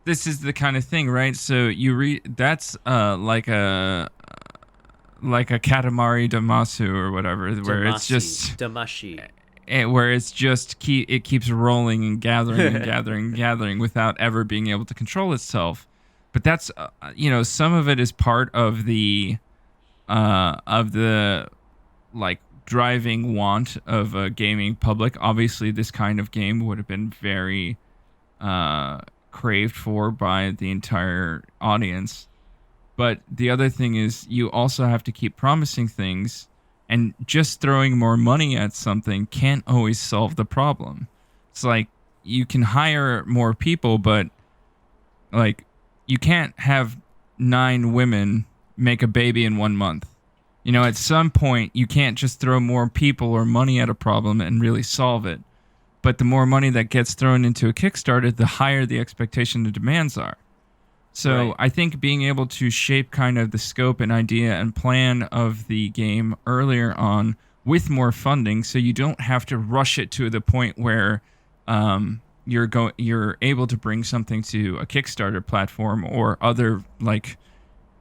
this is the kind of thing, right? So that's like a Katamari Damacy or whatever, where it's just Damashi. Where it's just it keeps rolling and gathering and gathering and gathering without ever being able to control itself. But that's some of it is part of the like driving want of a gaming public. Obviously, this kind of game would have been very craved for by the entire audience. But the other thing is you also have to keep promising things. And just throwing more money at something can't always solve the problem. It's like you can hire more people, but like you can't have 9 women make a baby in 1 month. At some point, you can't just throw more people or money at a problem and really solve it. But the more money that gets thrown into a Kickstarter, the higher the expectation and demands are. So I think being able to shape kind of the scope and idea and plan of the game earlier on with more funding, so you don't have to rush it to the point where you're able to bring something to a Kickstarter platform or other, like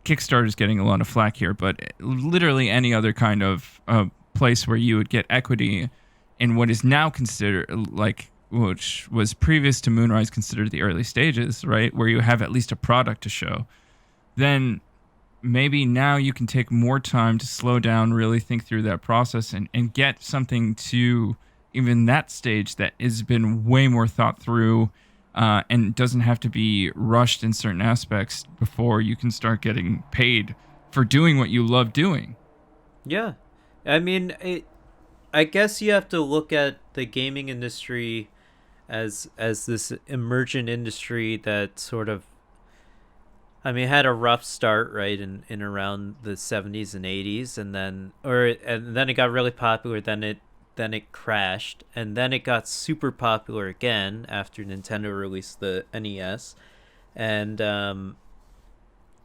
Kickstarter's getting a lot of flack here, but literally any other kind of place where you would get equity in what is now considered which was previous to Moonrise considered the early stages, right? Where you have at least a product to show. Then maybe now you can take more time to slow down, really think through that process and get something to even that stage that has been way more thought through and doesn't have to be rushed in certain aspects before you can start getting paid for doing what you love doing. Yeah. I mean, I guess you have to look at the gaming industry as this emergent industry that sort of, I mean, it had a rough start, right, in around the 70s and 80s, and then it got really popular. Then it crashed, and then it got super popular again after Nintendo released the NES, and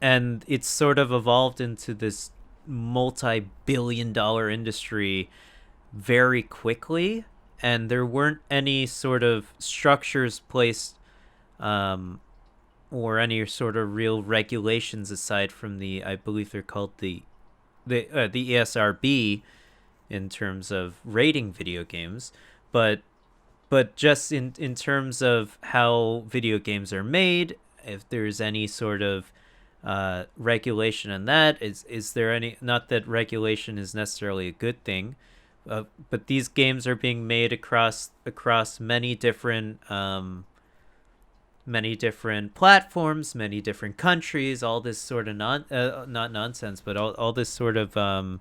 it's sort of evolved into this multi-billion-dollar industry very quickly, and there weren't any sort of structures placed, or any sort of real regulations aside from I believe they're called the ESRB in terms of rating video games, but just in terms of how video games are made, if there's any sort of regulation on that, is there any, not that regulation is necessarily a good thing, but these games are being made across many different platforms, many different countries, all this sort of not nonsense, but all this sort of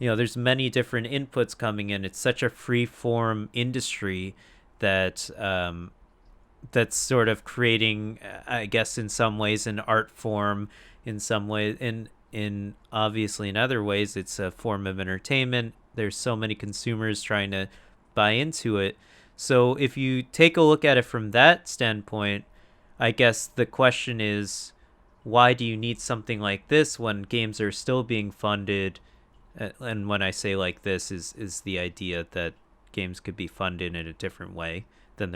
there's many different inputs coming in. It's such a free form industry that that's sort of creating, I guess, in some ways an art form, in some ways, in obviously in other ways it's a form of entertainment. There's so many consumers trying to buy into it. So if you take a look at it from that standpoint, I guess the question is, why do you need something like this when games are still being funded? And when I say like this, is the idea that games could be funded in a different way than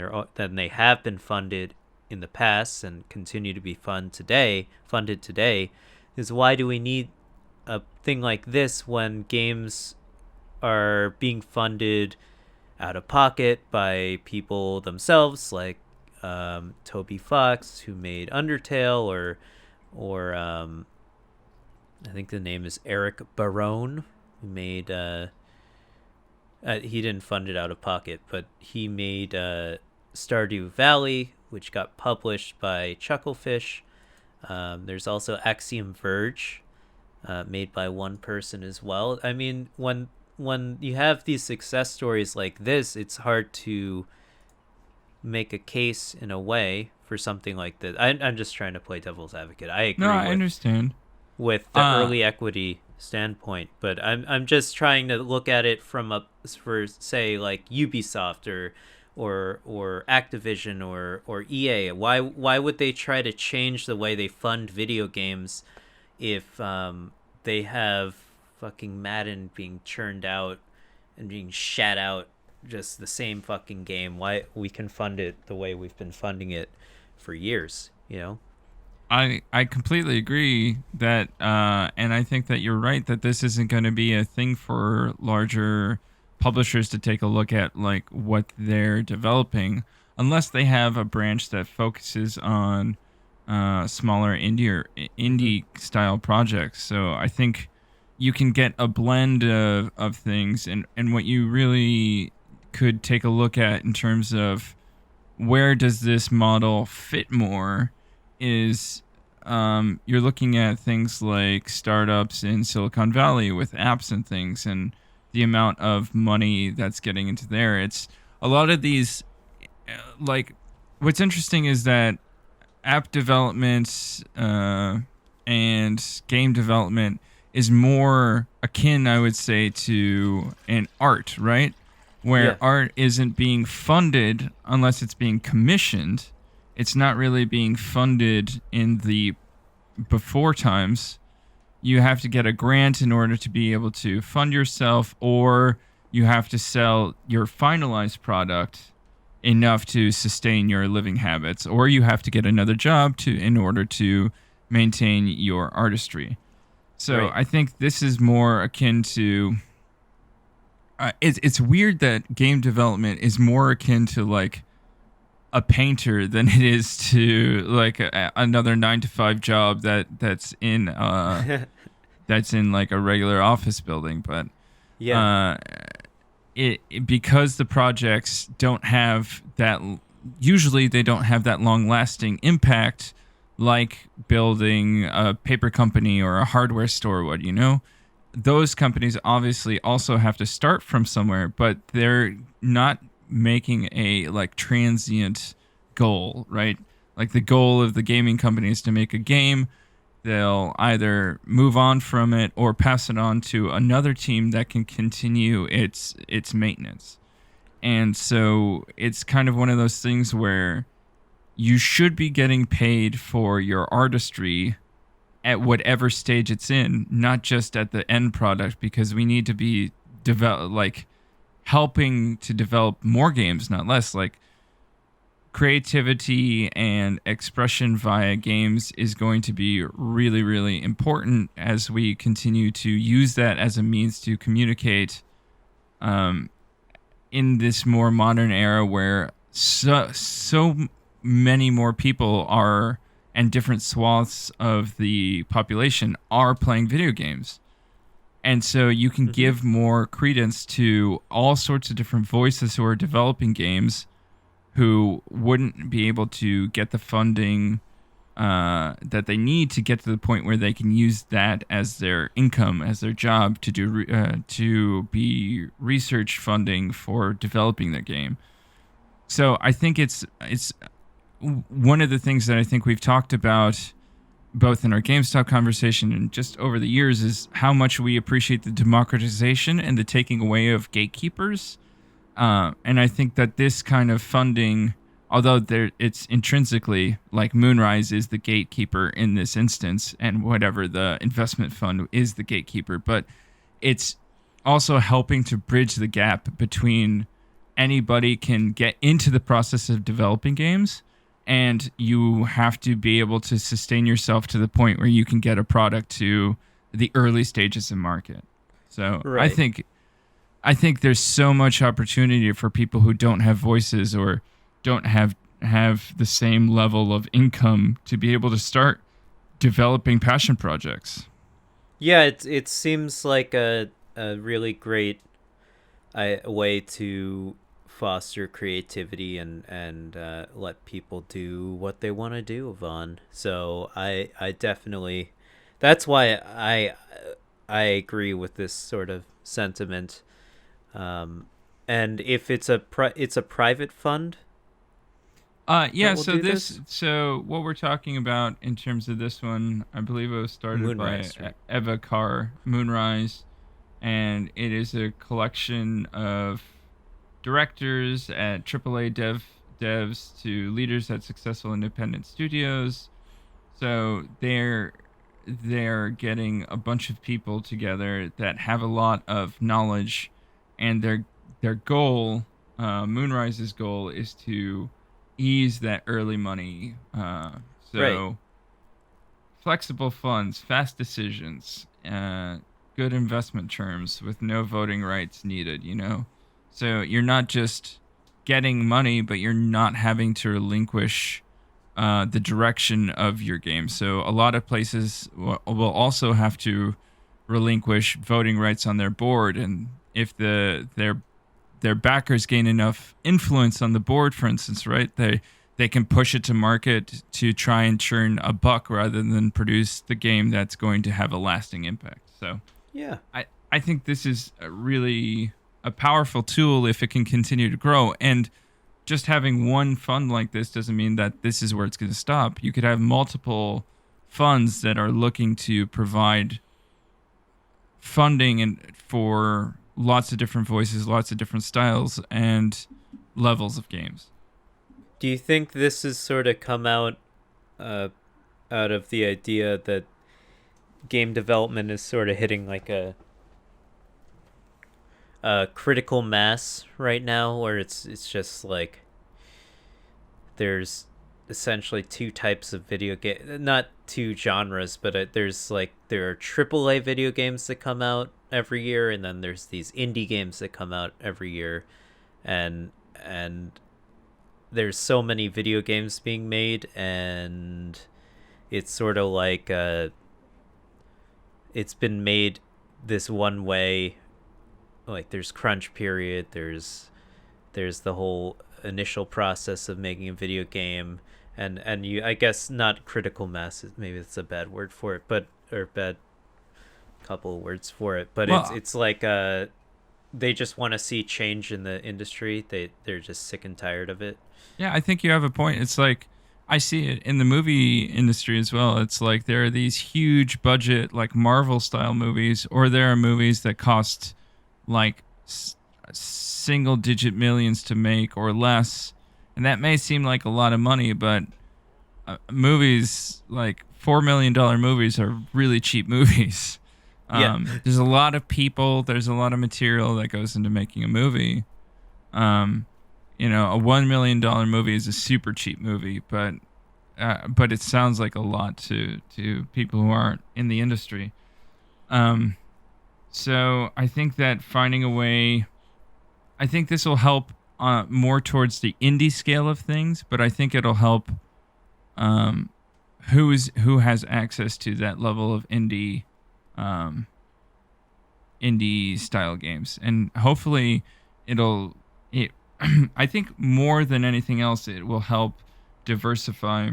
they have been funded in the past and continue to be funded today, is why do we need a thing like this when games are being funded out of pocket by people themselves, like Toby Fox, who made Undertale, or I think the name is Eric Barone, who made he didn't fund it out of pocket, but he made Stardew Valley, which got published by Chucklefish. There's also Axiom Verge, made by one person as well. I mean, when you have these success stories like this, it's hard to make a case in a way for something like this. I'm just trying to play devil's advocate. I agree. No, I understand. With the early equity standpoint, but I'm just trying to look at it from say like Ubisoft or Activision or EA. Why would they try to change the way they fund video games if they have fucking Madden being churned out and being shat out, just the same fucking game? Why we can fund it the way we've been funding it for years, I completely agree that, and I think that you're right that this isn't going to be a thing for larger publishers to take a look at, like what they're developing, unless they have a branch that focuses on smaller indie style projects. So I think you can get a blend of things, and what you really could take a look at in terms of where does this model fit more is you're looking at things like startups in Silicon Valley with apps and things, and the amount of money that's getting into there. It's a lot of these, like, what's interesting is that app development and game development is more akin, I would say, to an art, right? Where art isn't being funded unless it's being commissioned. It's not really being funded in the before times. You have to get a grant in order to be able to fund yourself, or you have to sell your finalized product enough to sustain your living habits, or you have to get another job in order to maintain your artistry. So right. I think this is more akin to... it's weird that game development is more akin to like a painter than it is to like another 9-to-5 job that's in like a regular office building. But because the projects don't have that, usually they don't have that long lasting impact like building a paper company or a hardware store would, those companies obviously also have to start from somewhere, but they're not making a like transient goal, right? Like the goal of the gaming company is to make a game. They'll either move on from it or pass it on to another team that can continue its maintenance. And so it's kind of one of those things where you should be getting paid for your artistry at whatever stage it's in, not just at the end product, because we need to be helping to develop more games, not less. Like creativity and expression via games is going to be really, really important as we continue to use that as a means to communicate in this more modern era where so many more people are and different swaths of the population are playing video games. And so you can give more credence to all sorts of different voices who are developing games who wouldn't be able to get the funding that they need to get to the point where they can use that as their income, as their job to do to be research funding for developing their game. So I think it's one of the things that I think we've talked about both in our GameStop conversation and just over the years is how much we appreciate the democratization and the taking away of gatekeepers. And I think that this kind of funding, although it's intrinsically like Moonrise is the gatekeeper in this instance, and whatever the investment fund is the gatekeeper, but it's also helping to bridge the gap between anybody can get into the process of developing games, and you have to be able to sustain yourself to the point where you can get a product to the early stages of market. So right. I think there's so much opportunity for people who don't have voices or don't have the same level of income to be able to start developing passion projects. Yeah, it seems like a really great way to foster creativity and let people do what they want to do, Yvonne. So I definitely, that's why I agree with this sort of sentiment. And if it's a private fund. Yeah. So what we're talking about in terms of this one, I believe it was started Moonrise, by right? Eva Carr, Moonrise, and it is a collection of directors at AAA devs to leaders at successful independent studios. So they're getting a bunch of people together that have a lot of knowledge, and their goal, Moonrise's goal, is to ease that early money. Right. Flexible funds, fast decisions, good investment terms with no voting rights needed, So you're not just getting money, but you're not having to relinquish the direction of your game. So a lot of places will also have to relinquish voting rights on their board, and if their backers gain enough influence on the board, for instance, right, they can push it to market to try and churn a buck rather than produce the game that's going to have a lasting impact. So yeah, I think this is a powerful tool if it can continue to grow. And just having one fund like this doesn't mean that this is where it's going to stop. You could have multiple funds that are looking to provide funding and for lots of different voices, lots of different styles and levels of games. Do you think this has sort of come out of the idea that game development is sort of hitting like a critical mass right now, where it's just like there's essentially two types of video game, not two genres, but there are AAA video games that come out every year, and then there's these indie games that come out every year, and there's so many video games being made, and it's sort of like it's been made this one way. Like there's crunch period, there's the whole initial process of making a video game, and you, I guess, not critical mass, maybe it's a bad word for it, but or bad couple of words for it, but Well, it's like they just want to see change in the industry. They're just sick and tired of it. yeah, I think you have a point. It's like I see it in the movie industry as well. It's like there are these huge budget, like Marvel style movies, or there are movies that cost like single digit millions to make or less. And that may seem like a lot of money, but movies like $4 million movies are really cheap movies. Yeah. There's a lot of people, there's a lot of material that goes into making a movie. You know, a $1 million movie is a super cheap movie, but it sounds like a lot to people who aren't in the industry. So I think that finding a way, I think this will help more towards the indie scale of things, but I think it'll help who has access to that level of indie style games, and hopefully I think more than anything else, it will help diversify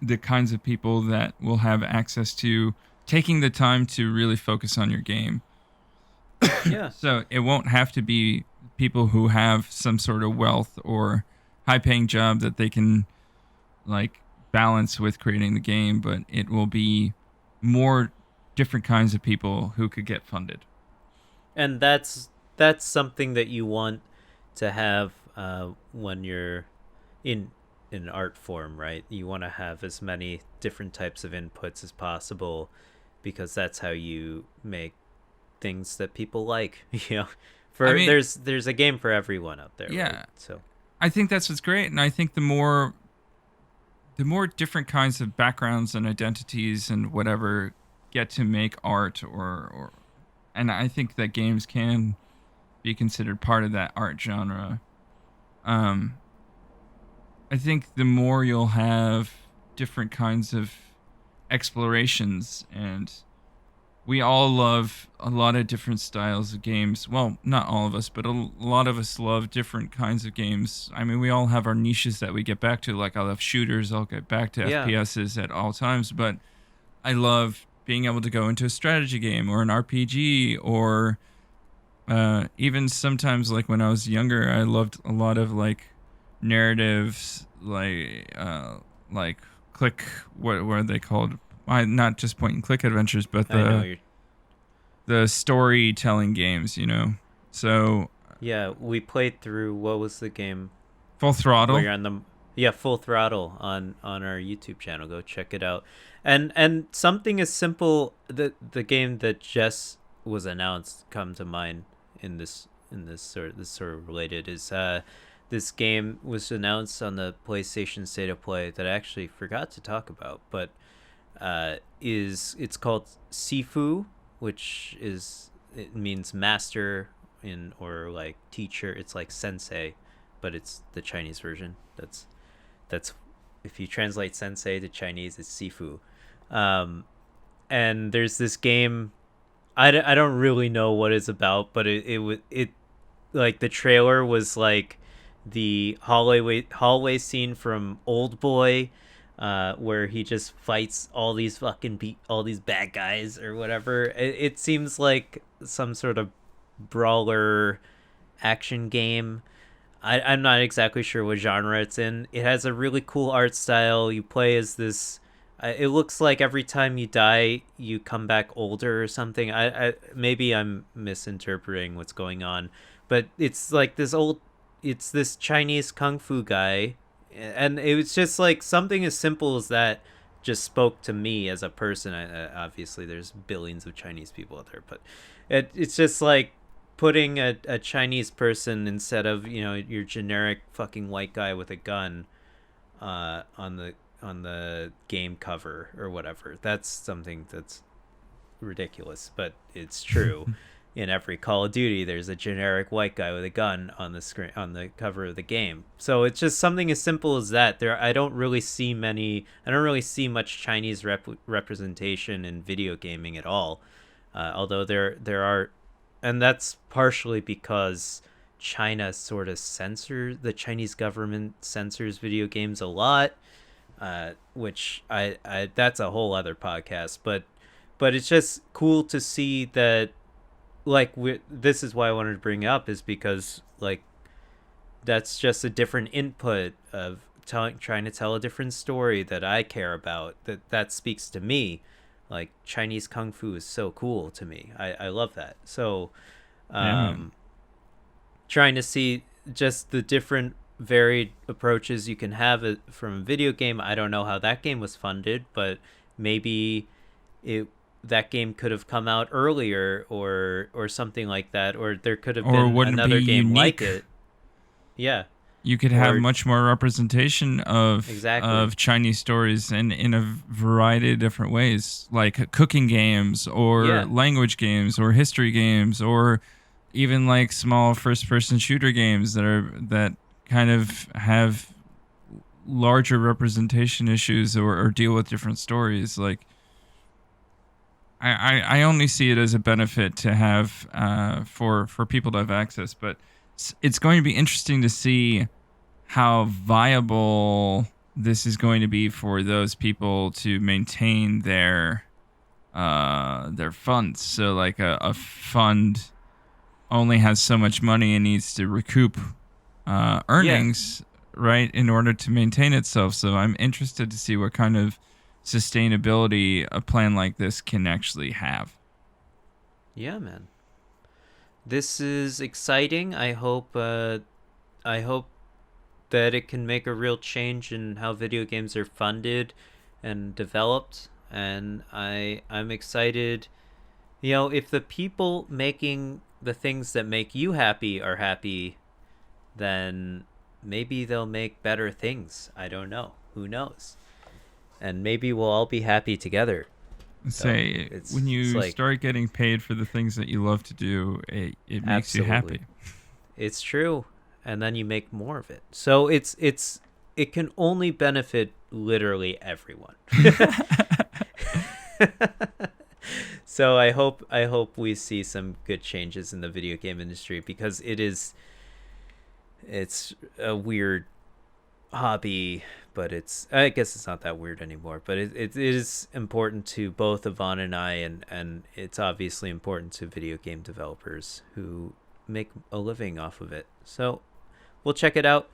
the kinds of people that will have access to taking the time to really focus on your game. Yeah. So it won't have to be people who have some sort of wealth or high-paying job that they can like balance with creating the game, but it will be more different kinds of people who could get funded. And that's something that you want to have when you're in an art form, right? You want to have as many different types of inputs as possible, because that's how you make things that people like. You know, I mean, there's a game for everyone out there. Yeah. Right? So I think that's what's great, and I think the more different kinds of backgrounds and identities and whatever get to make art, or and I think that games can be considered part of that art genre. I think the more you'll have different kinds of explorations, and we all love a lot of different styles of games. Well, not all of us, but a lot of us love different kinds of games. I mean, we all have our niches that we get back to. Like, I love shooters. I'll get back to FPSs at all times. But I love being able to go into a strategy game or an RPG, or even sometimes, like when I was younger, I loved a lot of like narratives, like click. What are they called? Not just point and click adventures, but the storytelling games, you know. So yeah, we played through, what was the game? Full Throttle. Where you're on Full Throttle on our YouTube channel. Go check it out. And something as simple, the game that just was announced come to mind in this sort of related is this game was announced on the PlayStation State of Play that I actually forgot to talk about, but it's called Sifu, which it means master or like teacher. It's like sensei, but it's the Chinese version. That's if you translate sensei to Chinese, it's Sifu. And there's this game, I don't really know what it's about, but it like the trailer was like the hallway scene from Old Boy, where he just fights all these bad guys or whatever. It seems like some sort of brawler action game. I'm not exactly sure what genre it's in. It has a really cool art style. You play as this. It looks like every time you die, you come back older or something. Maybe I'm misinterpreting what's going on, but it's like it's this Chinese kung fu guy, and it was just like something as simple as that just spoke to me as a person. Obviously, there's billions of Chinese people out there, but it's just like putting a Chinese person instead of, you know, your generic fucking white guy with a gun on the game cover or whatever. That's something that's ridiculous, but it's true. In every Call of Duty, there's a generic white guy with a gun on the screen on the cover of the game. So it's just something as simple as that. I don't really see much Chinese representation in video gaming at all. Although there are, and that's partially because China sort of the Chinese government censors video games a lot. which I that's a whole other podcast. But it's just cool to see that, like, this is why I wanted to bring it up, is because, like, that's just a different input of trying to tell a different story that I care about, that speaks to me. Like, Chinese kung fu is so cool to me. I love that. So trying to see just the different varied approaches you can have it from a video game. I don't know how that game was funded, but maybe that game could have come out earlier or something like that, or there could have been another game like it. Yeah. You could have much more representation of Chinese stories in a variety of different ways, like cooking games or language games or history games, or even like small first-person shooter games that kind of have larger representation issues or deal with different stories. Like, I only see it as a benefit to have for people to have access, but it's going to be interesting to see how viable this is going to be for those people to maintain their funds. So, like, a fund only has so much money and needs to recoup earnings, right, in order to maintain itself. So I'm interested to see what kind of sustainability a plan like this can actually have. Yeah, man. This is exciting. I hope that it can make a real change in how video games are funded and developed. And I'm excited. You know, if the people making the things that make you happy are happy, then maybe they'll make better things. I don't know. Who knows? And maybe we'll all be happy together. Say, when you start getting paid for the things that you love to do, it makes you happy. It's true. And then you make more of it. So it can only benefit literally everyone. So I hope we see some good changes in the video game industry, because it's a weird hobby, but I guess it's not that weird anymore, but it is important to both Yvonne and I, and it's obviously important to video game developers who make a living off of it. So we'll check it out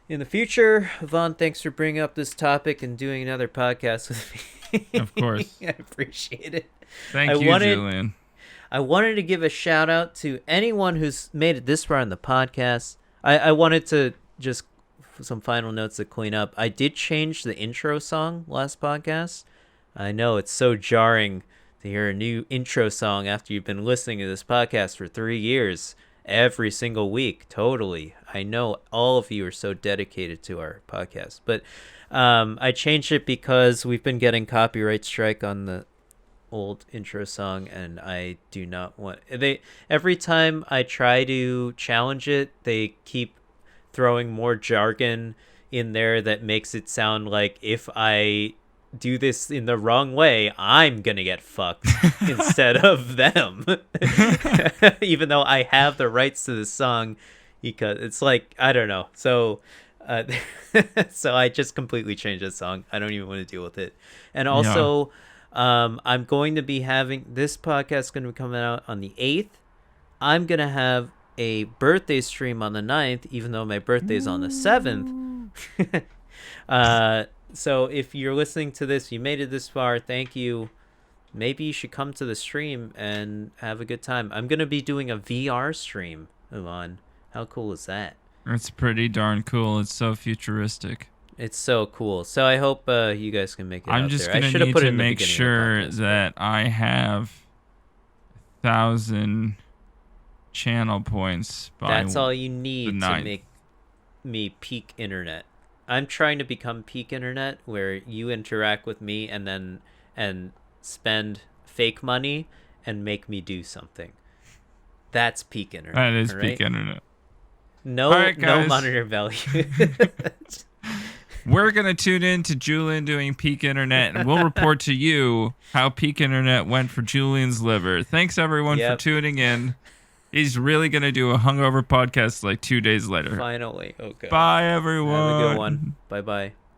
in the future. Yvonne, thanks for bringing up this topic and doing another podcast with me. Of course. I appreciate it. Thank you, Julien. I wanted to give a shout out to anyone who's made it this far in the podcast. I wanted to just some final notes to clean up. I did change the intro song last podcast. I know it's so jarring to hear a new intro song after you've been listening to this podcast for 3 years every single week. Totally. I know all of you are so dedicated to our podcast, but I changed it because we've been getting copyright strike on the old intro song, and I do not want every time I try to challenge it, they keep throwing more jargon in there that makes it sound like if I do this in the wrong way, I'm gonna get fucked instead of them. Even though I have the rights to the song, because it's like, I don't know. So so I just completely changed the song. I don't even want to deal with it. And also I'm going to be having this podcast going to be coming out on the 8th. I'm going to have a birthday stream on the 9th, even though my birthday is on the 7th. So if you're listening to this, you made it this far, thank you. Maybe you should come to the stream and have a good time. I'm going to be doing a VR stream, Yvonne. How cool is that? It's pretty darn cool. It's so futuristic. It's so cool. So I hope you guys can make it I'm out just there. going to need to make sure that I have 1,000 channel points by That's all you need to make me peak internet. I'm trying to become peak internet, where you interact with me and spend fake money and make me do something. That's peak internet. That is peak internet. No, right, no monitor value. We're going to tune in to Julien doing peak internet, and we'll report to you how peak internet went for Julien's liver. Thanks, everyone, for tuning in. He's really going to do a hungover podcast like 2 days later. Finally. Okay. Bye, everyone. Have a good one. Bye-bye.